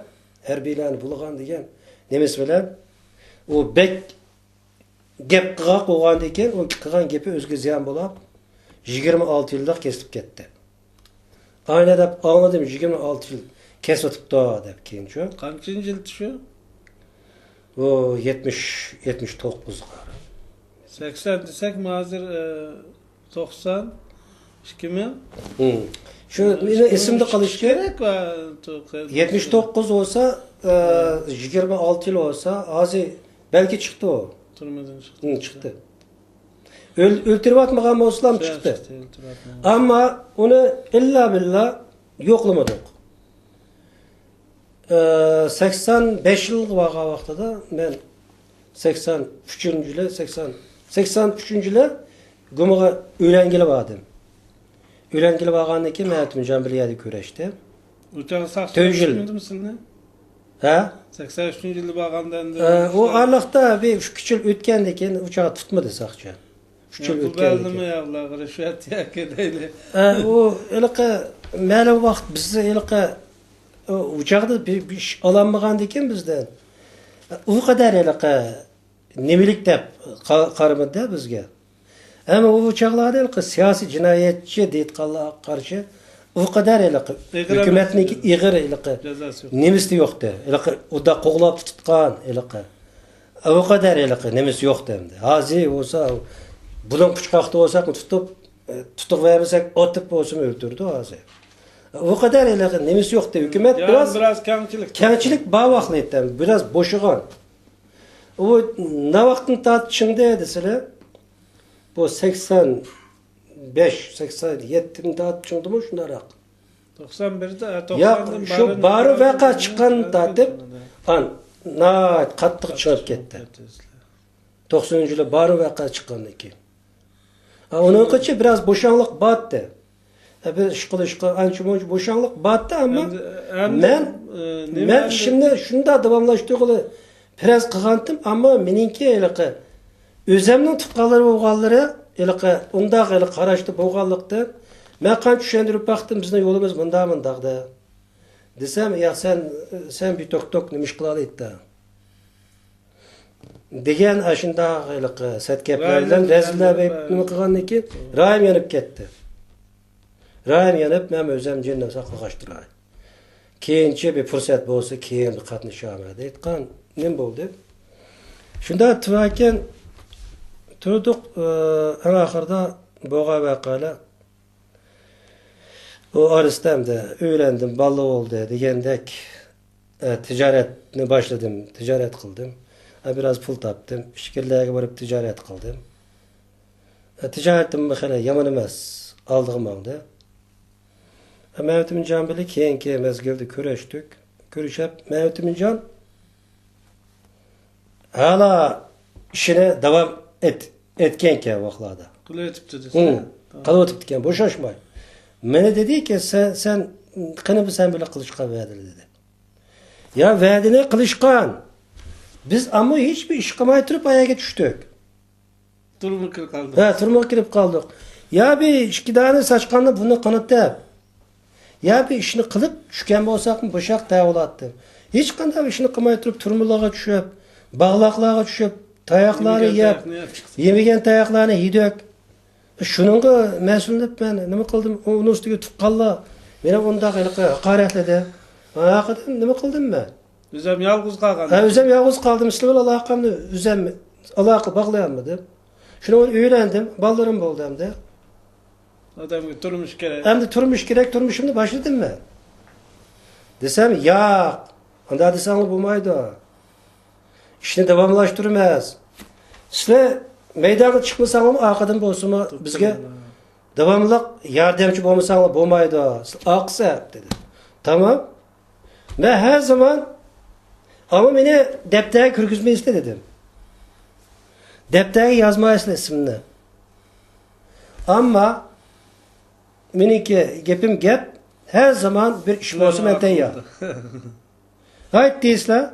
harbiylarni bulgan degan nemis bilan o bek gap qilgan qo'ygan ekan, o qilgan gapi o'ziga ziyon bo'lib 26 yıllık kesip gitti. Aynı da anladım 26 yıl kesip da dep keyin şu. Kaçıncı yıl şu? O 79 gari. 80 desek mazir 90 2000. Şu isimde kalış gerek var. 79 olsa 26 yıl olsa azi belki çıktı o. Durmadan çıktı. Çıktı. Öldürüp atmagan olsam çıktı. Ama onu illa billah yoklamadık. 85 yıl vaxtida ben 83 yılı 83 yılı Gumaga öylengili vardım. Öylengili vargandan keyin Mehmetminjan bir yerde köreşti. Uçağı saxlamışmıydı mısın? Ha? 83 yılı bağandan o arlıqda bir 3 yıl ötkendan keyin uçağı tutmadı saqça. 3 yıl ötkendan keyin. Ya Allah rüşvet yak edeyli. O eliqe ma'lum vaqt bizde eliqe uçakda bir iş alanmagan ekan bizden. O kadar eliqe nemilik deb qaramadi bizga. Ama o uçaklarda eliqe siyasi cinayetçi deyitqanlarga qarshi o kadar eliqe hükümetniki ig'ir eliqe nemisi yo'qdi. Eliqe uda qo'g'lab tutgan eliqe. O kadar eliqe nemisi yo'qdi endi. Hozir bo'lsa bulan puchqoqda olsak tutuq vermesek otib bo'lsin öldürdü hozir. O kadar eliqe nemisi yo'qdi. Hükümet biraz kamchilik bavaqlaydi. Biraz boşuğan. O ne vaktin tartışında deseler bu 80 85-87'de atçındı mı şunlara? 91'de, Ya 90'dan şu barı vaka çıkanda dep qattiq chiqib ketdi. 90-yılı barı vaka çıkandan keyin. Onunkichi biraz boşanlık batdı. Bir işqilishqa ancha boşanlık batdı ama men şimdi shunda davomlashtirg'ili biraz qilgandim ama meningki eliqi o'zimning tuqqanlari bo'lganlari eliqi undaq eli qarashda bo'lganlikda men qancha tushuntirib baqdim bizning yo'limiz bundaq-bundaqda. Desem ya sen bir tok nima ish qila oladi degan ashunda eliqi satgaplar bilan razillab nima qilgandan keyin rayim yonib ketdi. Rayim yanıp men o'zim jinni saqlashtiray. Keyinchi bir fursat bo'lsa keyin bir qatnashaman aytgan nim bo'ldi. Shunda tvaken turdik eng oxirida bo'lgan voqealar o Aristam'da öğrendim, ballı oldu degandek ticaretini başladım, ticaret kıldım. Biraz pul taptım, şirketlerge varıp ticaret kıldım. Ticaretim mesela yaman emas, aldığım oldu. Mehmet Can bile keyinki mezgilde körüştük. Körüşüp Mehmet Can hala işine devam etkenken vaxtlarda. Kılı ötüptü desene. Kalı ötüptüken boşaşmay. Mene dedi ki sen kını sen böyle kılıçkan verdi dedi. Ya verdiğine kılıçkan. Biz ama hiçbir iş kılmaya durup ayağa düştük. Durumu kırık kaldı. He, turma girip kaldık. Ya bir iki tane saçkanlı bunu kanıtlayıp. Ya bir işini kılıp düşken olsak mı boşak dağılattı. Hiç kandı işini kılmaya durup turmulağa düşüp, bağlaklığa düşüp, tayakları yiyip, yemegen tayaklarını yedük. Şununla mesulünüp ben nima kıldım? Onun üstüge tuqqalla. Meni onda hakaretledi. Hakikaten nima kıldım ben? Özüm yalğız kalgan. Özüm yalğız kaldım. Sizler Allah hakkımda özüm alaqı bağlayamadım. Şunu öğrendim. Ballarım oldu hem de. Adam turmuş gerek. Hem de turmuş gerek turmuşumda başladım ben. Desem ya. Onda desem bulmaydı. İşini devamlaştırmaz. Sizler meydana çıkmasanız arkadan bolsunma bizge devamlılık yardımcı bolmasanız bolmaydı. Aksa dedi. Tamam. Ben her zaman ama beni deftere kürgüzme iste dedim. Deftere yazma ismini. Ama meniki gepim gep her zaman bir iş olsa men tayyor. Hayt deysizler.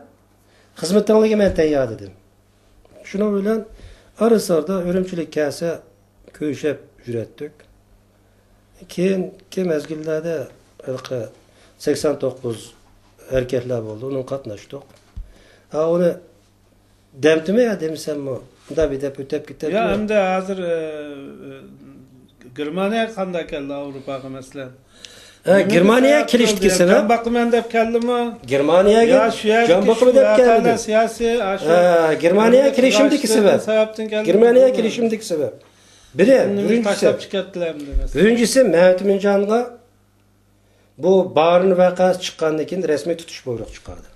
Hizmetinizge men tayyor dedim. Şunu bilen arasarda örümçülük kase köşep ürettik. Ki mezgillerde 89 erkekler oldu. Onun katnaştık. Onu demtime ya demişsem mi? Da bir de ötep gitti. Ya hem de hazır Germaniya kanda keldi Avrupa'ya mesela. Germaniya kiliştiki sebep. Can bakım endep keldi mi? Germaniya can bakım endep geldi. Siyasi Germaniya kilişimdiki sebep. Germaniya kilişimdiki sebep. Birincisi Mehmet Can'la bu bağrını vakası çıkandan keyin resmi tutuş buyruk çıkardı.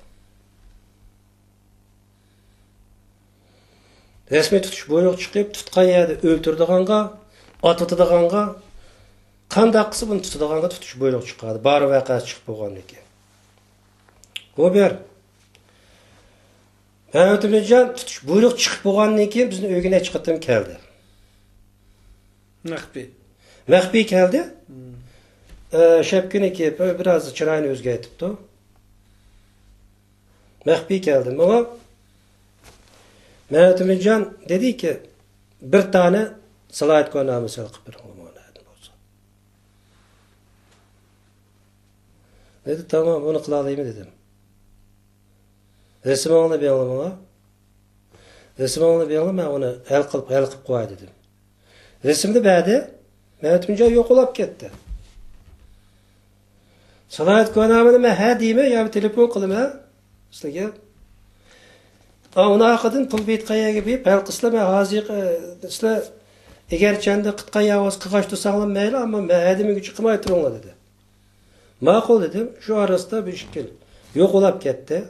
Resmi tutuş buyruk çıkıp tutkan yerde öldürdüğünga, atıtıdığınga, kandaqısı bunu tutuduğunga tutuş buyruk çıkardı. Bağrı vakası çıkıp boğandan keyin. O bir. Mehmet Can tutuş buyruk çıkıp boğandan keyin bizning öygüne çıkıttım keldi. Mehbi keldi. Şepkiniki biraz çırayını özgeytipti. Mehbi geldim ama Mehmet Can dedi ki bir tane salayet konağımı salqıp bir olsa. Dedi tamam onu kılalayım dedim. Resim oğlu bir anlamına. Resim oğlu bir anlamına onu el kılıp koy dedim. Resimde bəydi Mehmet Can yok olup gitti. Salayet konağımını ben he diyeyim ya bir telefon kılım ha. İşte gel. Ona akıdın pul beyt kaya gibi pelkısla ben hazır işte eğer kendi kıtka yavuz kıkaçtı sağlam meyli ama ben he demek çıkmaya turunla dedi. Makul dedim şu arasında bir şekil yok olup gitti.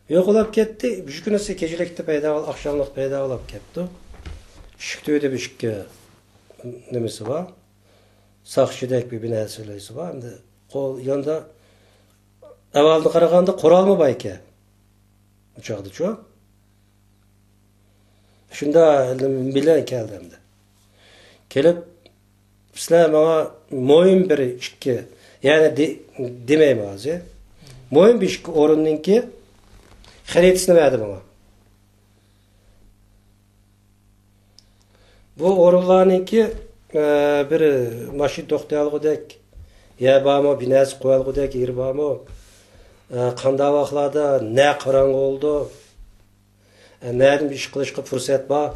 Yok olup gitti. Bir günü gecelikte peyda ol, akşamlık peyda olup gitti. Şıktı öyle bir şıkkı nimesi var. Sakşidek bir binasılıysı var. Hem de kol yanında evveldi qaraganda qoral mı bayke? Uçağı çok. Şunda bilen keldi hem de. Kelip sizler bana moyun bir işki yani demeyim ağzı. Moyun bir işki orunninki xaritasını verdi bana. Bu orunlarınki bir maşin toxtayalgıdek ya bama binası koyalgıdek yer bama qanda vaqtlarda ne qarang oldu. Nereden bir iş qilishga fursat bor.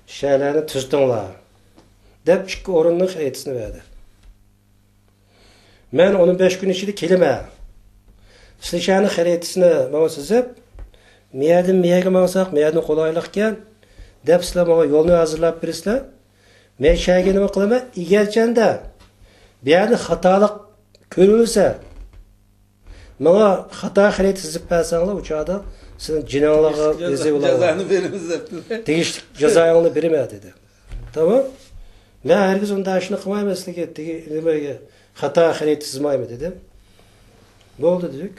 Şeylerini tüzdünglar. Dep ikki o'rinning xaritasini verdi. Men 15 gün içinde kelime. Sizlarning xaritasini bana sizib, miyerden miyerga maqsaq, miyerden qolaylıqken dep sizlar bana yolunu hazırlap birisizlar. Men şäge nima qilaman? Egerchanda bu yerda xatolik ko'rilsa, menga xato xarit sizib bersanglar, u chog'da sizning jininglarga Cezanı verimiz deptiler. tegishli jazoingni beraman dedi. Tamam? Men hergiz unda ishni qilmayman sizga, nimaga xato xarit sizmayman dedim. Bo'ldi dedik.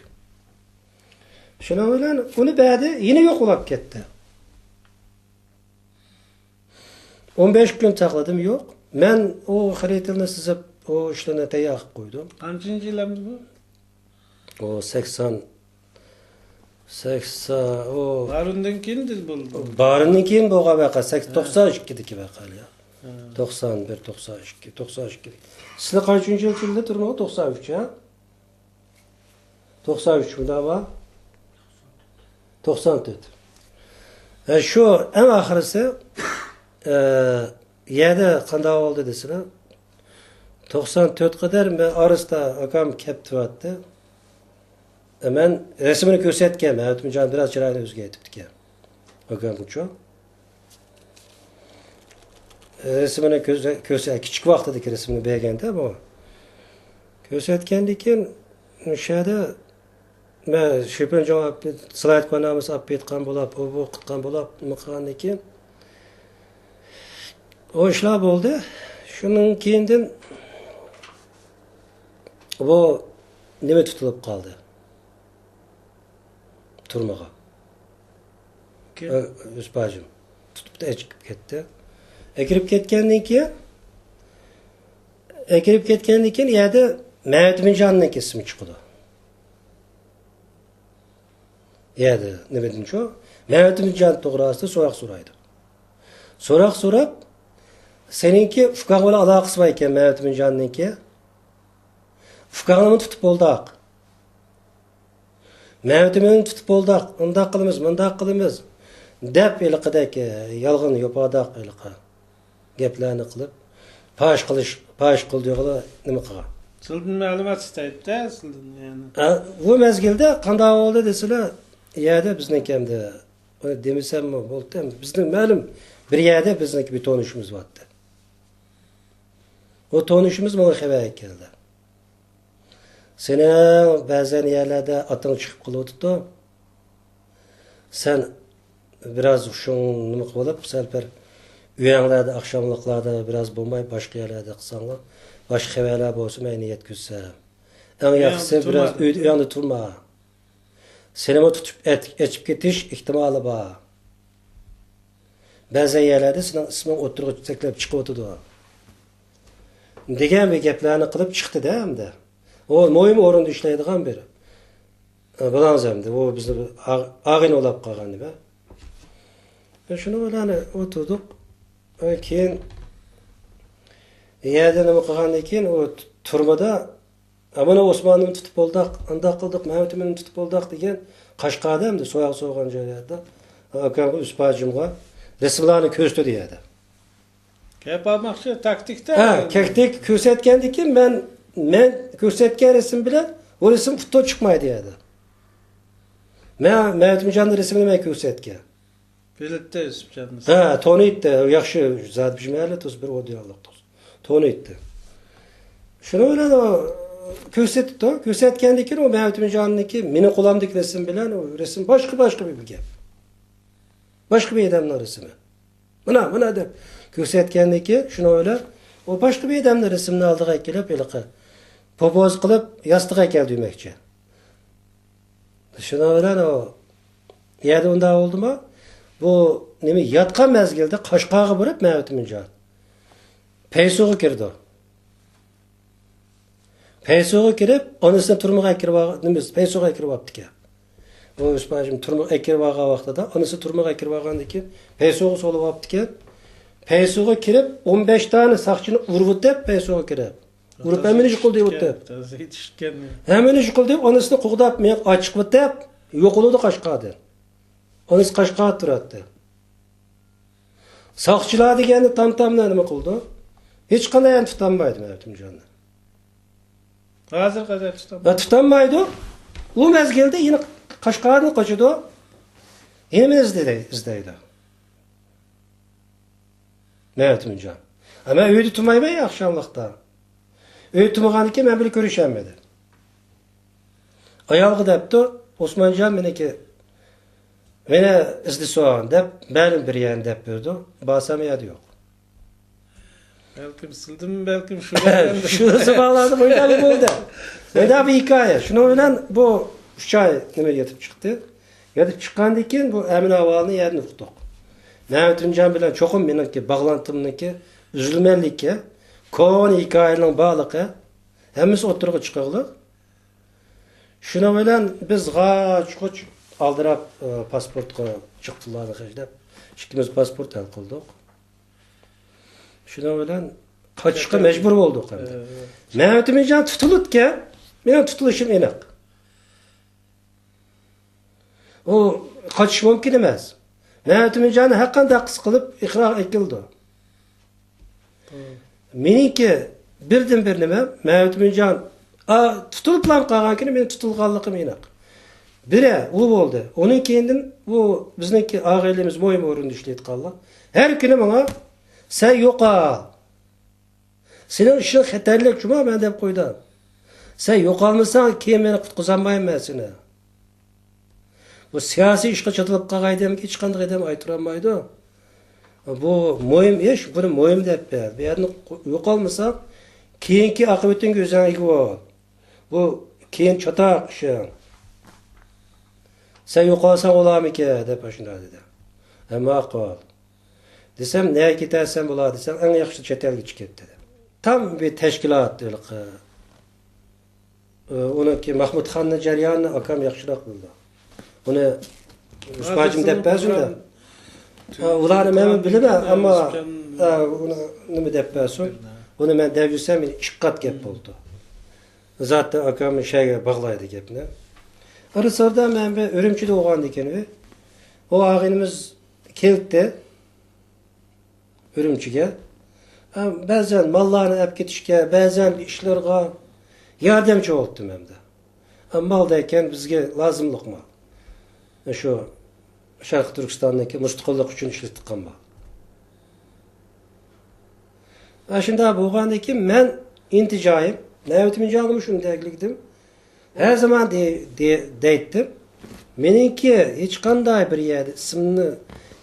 Shuna bilan uni berdi, yine yo'qolib ketdi. 15 gün sakladım yok. Ben o xaritini sizib o işlerini tayyor qilib qo'ydim. Kaçıncı yılımız bu? O 80 o Barından kimdir bu? barından keyin bo'lgan vaqa 92diki vaqa ya. 91, 92, 92. Sizlar qancha yilda turmoq? 93 ha? 93 bunda var. 94. Şu en ahirisi yerde qanday oldu desizlar. 94 kadar ben arasında akam kepti attı. Ben resmini ko'rsatgan. Aytmajan biraz chiroyli o'zgartibdi. Akam ucho. Resmini ko'rsat kichik vaqtidagi resmini berganda bu. Ko'rsatgandan keyin o'shada men shepin javob slayd qonamiz olib ketgan bo'lib, bu qilgan bo'lib, nima qilgandan keyin o işler oldu. Şunun keyinden bu nime tutulup kaldı? Turmağa. Öz bacım. Tutup da ekip gitti. Ekirip ketkendan keyin yerde Mehmet Mincan'ın ismi çıktı. Yerde ne bileyim şu. Mehmet Mincan to'g'risida so'roq so'rab seninki fukaq bilan aloqasi bor ekan Mehmet Minjanniki. Fukaqni tutib bo'ldik. Mehmet Minjonni tutib bo'ldik. Undaq qilamiz, bundaq qilamiz deb eliqidagi yolg'on yo'poqdaq eliqa gaplarni qilib pash qildiqlar nima qilgan. Sizdan ma'lumot istaydi-da, sizdan yani. Bu mezgilda qanday oldu desizlar, yerda bizning kamda demisem mi bo'ldi. Bizning ma'lum bir yerda bizniki bir tonuşumuz vardı. O tonuşumuz bana haber geldi. Seni bazen yerlerde atın çıkıp kılıyordu. Sen biraz şunu nima qilib, selper uyanlarda, akşamlıklarda biraz bulmay, başka yerlerde kısanlar, başka haberler olsa ben niyet güzel. En yaxşısı biraz uyandı turma. Seni tutup etip ketiş ihtimali var. Bazı yerlerde senin ismin oturup teklep çıkıp oturdu. Degan bir gaplarni qilib chiqdi da hamda. O mo'yim o'rinda ishlaydigan biri. Bilamiz hamda, o bizni ag'in olib qolgan nima. Shuni bilan o'tirdik. Keyin yerda nima qilgandan keyin o turmada mana Osmonni tutib bo'ldik, undaq qildik, Mehmetni tutib bo'ldik degan Qashqarda hamda so'yoq so'g'an joylarda akam uspajimga resimlarni ko'rsatdi deydi. Gap almoqchi taktikda. Ha, taktik ko'rsatgandan keyin men ko'rsatgan resim bilan o resim foto chiqmaydi deydi. Men Mehmet Minjanning resmini men ko'rsatgan. Biletda ismchanmiz. Ha, tanıydı. Yaxshi zat bijmayli to's bir odiyalliq to's. Tanıydı. Shuni bilan ko'rsatdi. Ko'rsatgandan keyin o Mehmet Minjanniki meni qo'limdagi resim bilan o resim boshqa bir gap. Boshqa bir odamning resmi. Mana deb ko'rsatgandan keyin shuni o'ylab O başka bir adamın resimini aldık gelip yılıkı. Popoz kılıp yastığa gel demekçi. Şuna veren o yerde onda oldu mu? Bu nemi yatkan mezgilde kaşkağı bırıp mevtimin can. Peysoğu girdi o. Peysoğu girip onusuna turmuğa kirip peysoğu kirip yaptık ya. O üspacım turmuğa kirip vaxtı da onusu turmuğa kirip vaqandaki peysoğu solu yaptık ya. Peysoğu kirip 15 tane sakçını urvut dep peysoğu kirip. Urup hemen iş kıl deyip dep. Hemen iş kıl deyip onusunu kuğdap men açık vut dep yok oldu kaşkağı. Onus kaşkağı turattı. Sakçılar degeni tam nima qildi? Hech qanday ham tutanmaydi Mevtumjonni. Hozir qadar tutam. Va tutanmaydi. U mezgilda yana Qashqarni qochidi. Yana izlaydi. Mevtumjon. Ama uyda tumayman yaxshilikda. Uy tumaganiga men bilan ko'rishamadi. Ayolga debdi, Osmonjon meniki meni izdisoan deb, benim bir yan deb berdi. Basam yadi yo'q. Belki sildim, belki şu. Şurası bağladı, böyle bir oldu. Böyle bir hikaye. Şunu bilen bu 3 ay nime yetip çıktı. Yetip çıkandan keyin bu Emin Avalını yerini uqdik. Mevtumjon bilan çoxum meniki bağlantımniki üzülmenlikka, kon hikayenin bağlıqı hemmisi oturga chiqig'li. Şunu bilen biz g'aç aldırap pasportga chiqdilar deb. İkimiz pasport al qildik. Şuna bilen kaçışqa mecbur olduk hem de. Mevtumjon tutulutga, men tutulishim aniq. O kaçış mümkün emas. Mevtumjonni har qanday qis qilib iqror etildi. Meniki birdan bir nima, Mevtumjon tutuluplam qolgan kuni men tutilganligim aniq. Biri u bo'ldi. Onun keyin bu bizniki ailemiz mo'yim o'rinda ishlayotganlar. Har kuni menga sen yo'qol. Senin işin xatarlik cuma men deb qo'ydim. Sen yo'qolmasang, keyin meni qutqizolmayman seni. Bu siyosiy ishga cho'tilib qolgaydim, hech qanday adam aytolmaydi. Bu mo'yim ish, buni mo'yim deb ber. Bu yerni yo'qolmasang, keyingi oqibatingga o'zing ega bo'l. Bu keyin chatoq ishing. Sen yo'qolsang olarmikan deb shunday dedi. Ammo qol. Desem neye gidersen bula desem en yaxşı chet elga chiqib ketdi. Tam bir tashkilot ilqi. Uniki Mahmudxonni jarayonni akam yaxshiroq bildi. Uni uspajim deb bazunda. Ularni men bilaman, ammo uni nima deb bazun. Uni men deb yursam meni chiqqat gap bo'ldi. Zaten akam shayga bog'laydi gapni. Arasarda men bir Ürümçide o'g'an ekan. O ağinimiz keldi. Ürümçiga. Bazen mallarını ep ketişke, bazen işlerge yardımcı oldum hem de. Maldayken bizge lazımlık mal. Şu Şarkı Türkistan'daki müstakillik için işlettik mal. Şimdi buğandaki men inticayım. Mevtumjon'um şunu deglikdim. Her zaman deyittim. Meninki hiç qanday bir yerde ismini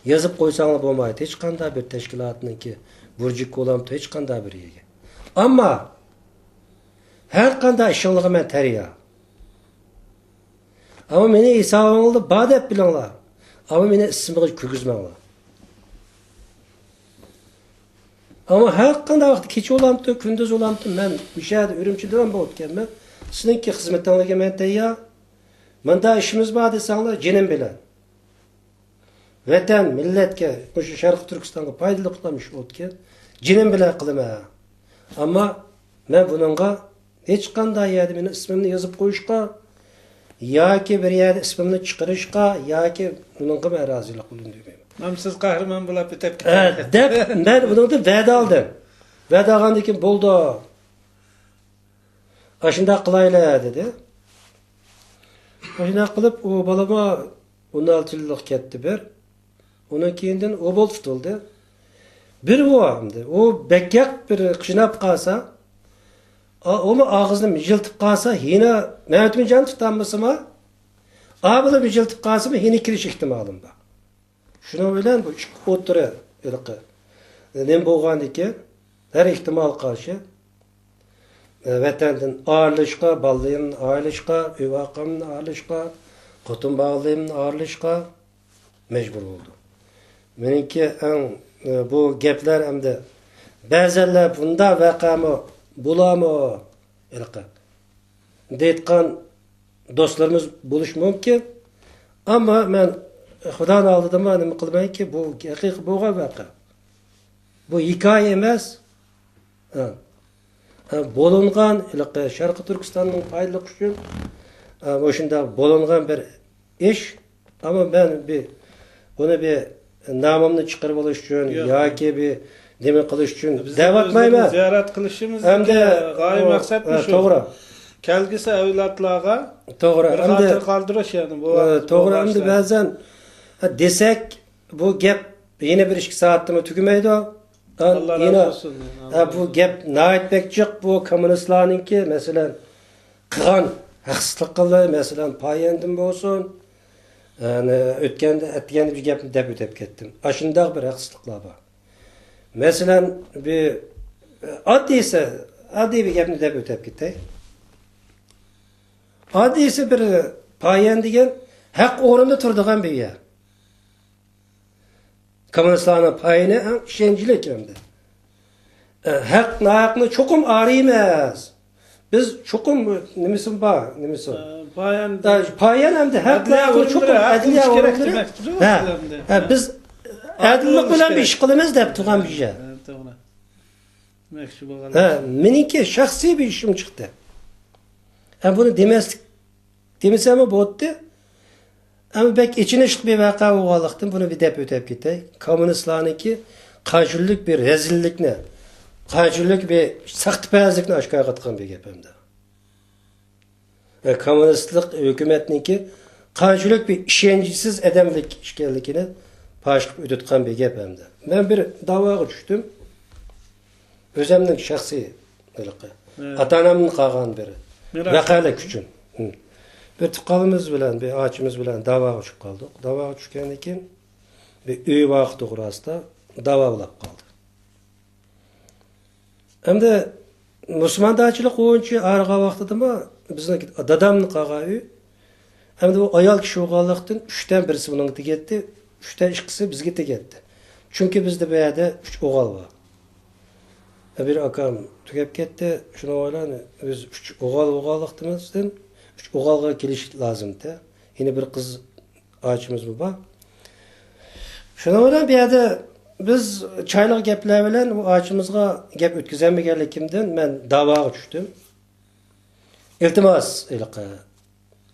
yazıp koysanlar bo'lmaydi. Hech qanday bir tashkilotniki burjik olamdi, hech qanday bir yerga. Ammo har qanday ishinglarga men tayyor. Ammo meni hisobimda bor deb bilinglar. Ammo meni ismimga kirgizmanglar. Ammo har qanday vaqt kecha olamdi, kunduz olamdi, men mishada Ürümçidan bo'lib kelman. Sizningki xizmatingizga men tayyor. Menda ishimiz bor desanglar, jinim bilan. Vatan millatga, o'sha Sharq Turkistonga foydali qilamish o'tgan, jinim bilan qilaman. Ammo men buningga hech qanday yerda meni ismimni yozib qo'yishga yoki bir yerda ismimni chiqarishga yoki buningga men rozilik qildim. Namsiz qahramon bo'lib bitib deb men buningda va'da oldim. Va'da olgandan keyin bo'ldi. Ashunda qilaylar dedi. Ashunda qilib u balama 16 yillik ketdi bir. Onun keyinden o bol tutuldu. Bir o hamdı. O bekyak bir qışınap qalsa, onu ağzını mijiltip qalsa, yine Mevtumjon tutanmasa mı? Ağzını mijiltip qalsa mı? Yine kiriş ihtimalim var. Şunu bilen bu o'tira ilqi. Nem bo'lgan ekan, her ihtimal karşı vatandın ağırlışqa, baldayın ağırlışqa, üvaqamın ağırlışqa, qutun bağlayın ağırlışqa mecbur oldu. Meniki bu gepler emde ba'zanlar bunda vaqamı bulamı ilqi deytqan dostlarımız buluş mümkün ama ben Xudodan aldıma nima qilmayman ki bu haqiqiy bo'lgan vaqa. Bu hikoya emas. Bo'lingan Sharqi Turkistonning foydali uchun o'shunda bo'lingan bir ish, ama ben buni nomimni chiqarib olish uchun yoki nima qilish uchun da'vatmayman. Ziyorat qilishimiz g'oya maqsad shu. To'g'ri. Kelgisi avlodlarga to'g'ri. Bir xatir qoldirish yani bu. To'g'ri. Endi ba'zan desek bu gap yine bir 2 saatda tükemaydi. Yine bu gap naitbekçik bu komünistlarninki mesela qilgan haqsizlik qildi, mesela payendim bo'lsin. Yani ötkende etgende bir gapni deb o'tib ketdim. Ashundaq bir haqsizliklar bor. Mesela bir oddiy bir gapni deb o'tib ketay. Oddiysi bir payen degan haq o'rinda turadigan bir yer. Komünistlarning payini ishonchlik endi. Haq naqni cho'qim arimas. Biz cho'qim nimasi bor, nimasi? Payan hamda haq naqni cho'qim adliya kerak demakdir. Biz adillik bilan ish qilamiz deb turgan bir yer. To'g'ri. Demakchi bo'lgan. Meniki shaxsiy bir ishim chiqdi. Bunu demesem bo'ldi. Ama belki içinişlik bir vaka olgalıktım. Bunu bir dep ötep gitti. Komünistlarınki karşılık bir rezillikle, karşılık bir sahtipazlıkla aşkaya katkan bir gepimde. Komünistlik hükümetninki karşılık bir işencisiz edemlik işgallikini paşlık ötütkan bir gepimde. Ben bir davaya düştüm. Özemnin şahsi atanamın kalgan biri. Vakayla küçün. Bir tıkalımız bilen, bir ağaçımız bilen dava uçup kaldık. Dava uçurken için bir üy vakti kurasında dava bulap kaldı. Hem de Müslüman dağçılık oyuncu arığa vakti mı bizden dadamın kağa üy. Hem de o ayal kişi oğallıktın 3'ten birisi bunun gitti. 3'ten ikisi biz gitti. Çünkü bizde bir yerde 3 oğal var. Bir akam tükep gitti. Şuna oylan biz 3 oğallıktımızdan 3 oğalga kelish lazımdı. Yine bir kız ağaçımız mı var? Şuna bilan bir yerde biz çaylık gepler bilan bu ağaçımızga gep ötküzemmegenlikimden men davaga düştüm. İltimas ilqi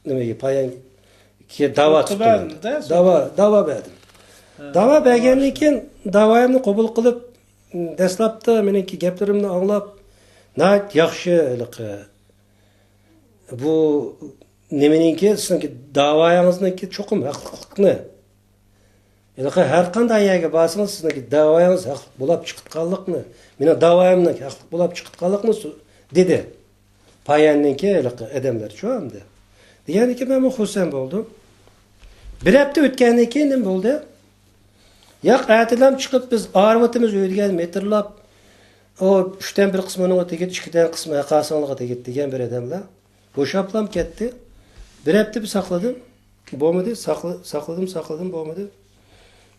nimaga payan ki dava tuttum. Dava berdim. Dava bergandan keyin davayimni qabul qilib dastlabda meniki gaplarimni anglab nayt yaxshi ilqi bu nemeninki sizning davoyingizniki cho'qim haqliqni. Ilqi har qanday yerga borsangiz sizning davoyingiz haq bo'lib chiqitganlikni, meni davoyimni haq bo'lib chiqitganlikni dedi. Payanninki ilqi odamlar shu hamda. Deganiki men xursand bo'ldim. Bir hafta o'tgandan keyin nima bo'ldi? Yo'q, ertadan chiqib biz arvatimiz o'ydigan metrlab o 3'ten bir qismini o'tib, 2'den qismi qasanlığa tegib degan bir odamlar boşaplam ketdi. Bir hafta bir sakladım. Bo'lmadi, sakladım bo'lmadi.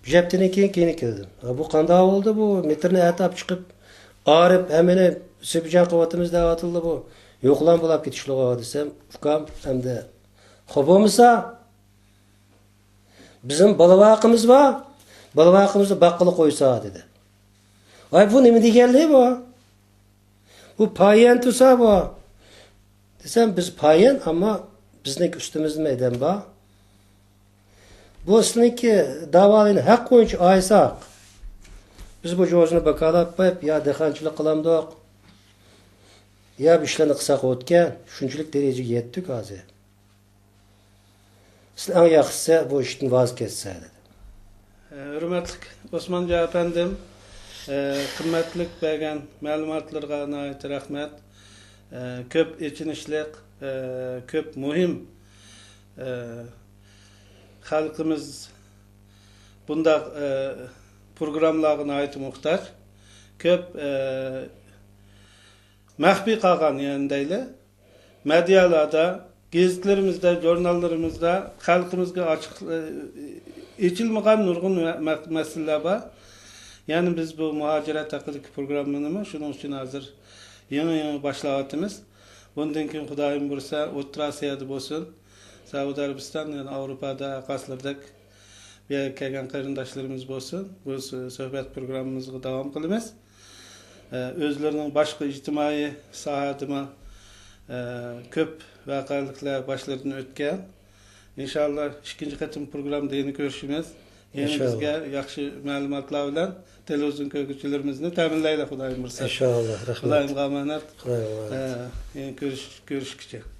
Bir haftadan keyin keldim. Bu qanday oldu bu? Metrni atab chiqib, arib, hamini Sepijan qavatimiz da'vatildi bu. Yo'qlan bo'lib ketishliga desam, ukam hamda xo'p bo'lmasa bizim balavaqimiz bor. Balavaqimizni baqqala qo'ysa dedi. Ay bu nima deganlik bu? Bu payan tusa bu. Desem biz payan ama bizning üstümüzde eden var. Bu sizniki davalini haq qo'yincha aysak. Biz bu jo'zini bakalab qo'yib ya dehqonchilik qilamdiq. Ya bir ishlarni qilsak o'tgan, shunchalik darajaga yetdik hozir. Siz eng yaxshisi bu ishdan voz kechsa dedi. Hurmatli Osmonjon afandim, qimmatlik bergan ma'lumotlarga nihoyat rahmat. Ko'p echinishlik, ko'p muhim xalqimiz bunda programlarga nihoyat muhtoj. köp mahfi kalgan yani deyle. Medyalarda, gazetelerimizde, jurnallarımızda halkımızga açık içilmeyen nurgun meseleler var. Yani biz bu muhacirat hakkındaki programını şunun için hazır yeni başlavatımız. Bundan keyin Xudoyim bursa O'rta Asiyada bo'lsin, Saudiya Arabiston, yani Avrupa'da, Qasırdak bir kelgan qarindoshlarimiz bo'lsin. Bu suhbat programmamizga davom qilamiz. Özlerining boshqa ijtimoiy sohadima ko'p voqealiklar boshlaridan o'tgan. İnşallah ikinci qatim programda yeni görüşürüz. Yeni bizga yaxshi ma'lumotlar bilan televizyon ko'ruvchilarimizni ta'minlaydi Xudoyim bursa. İnşallah. Rahmat. Xudoyimga omonat. Yeni görüşkicha.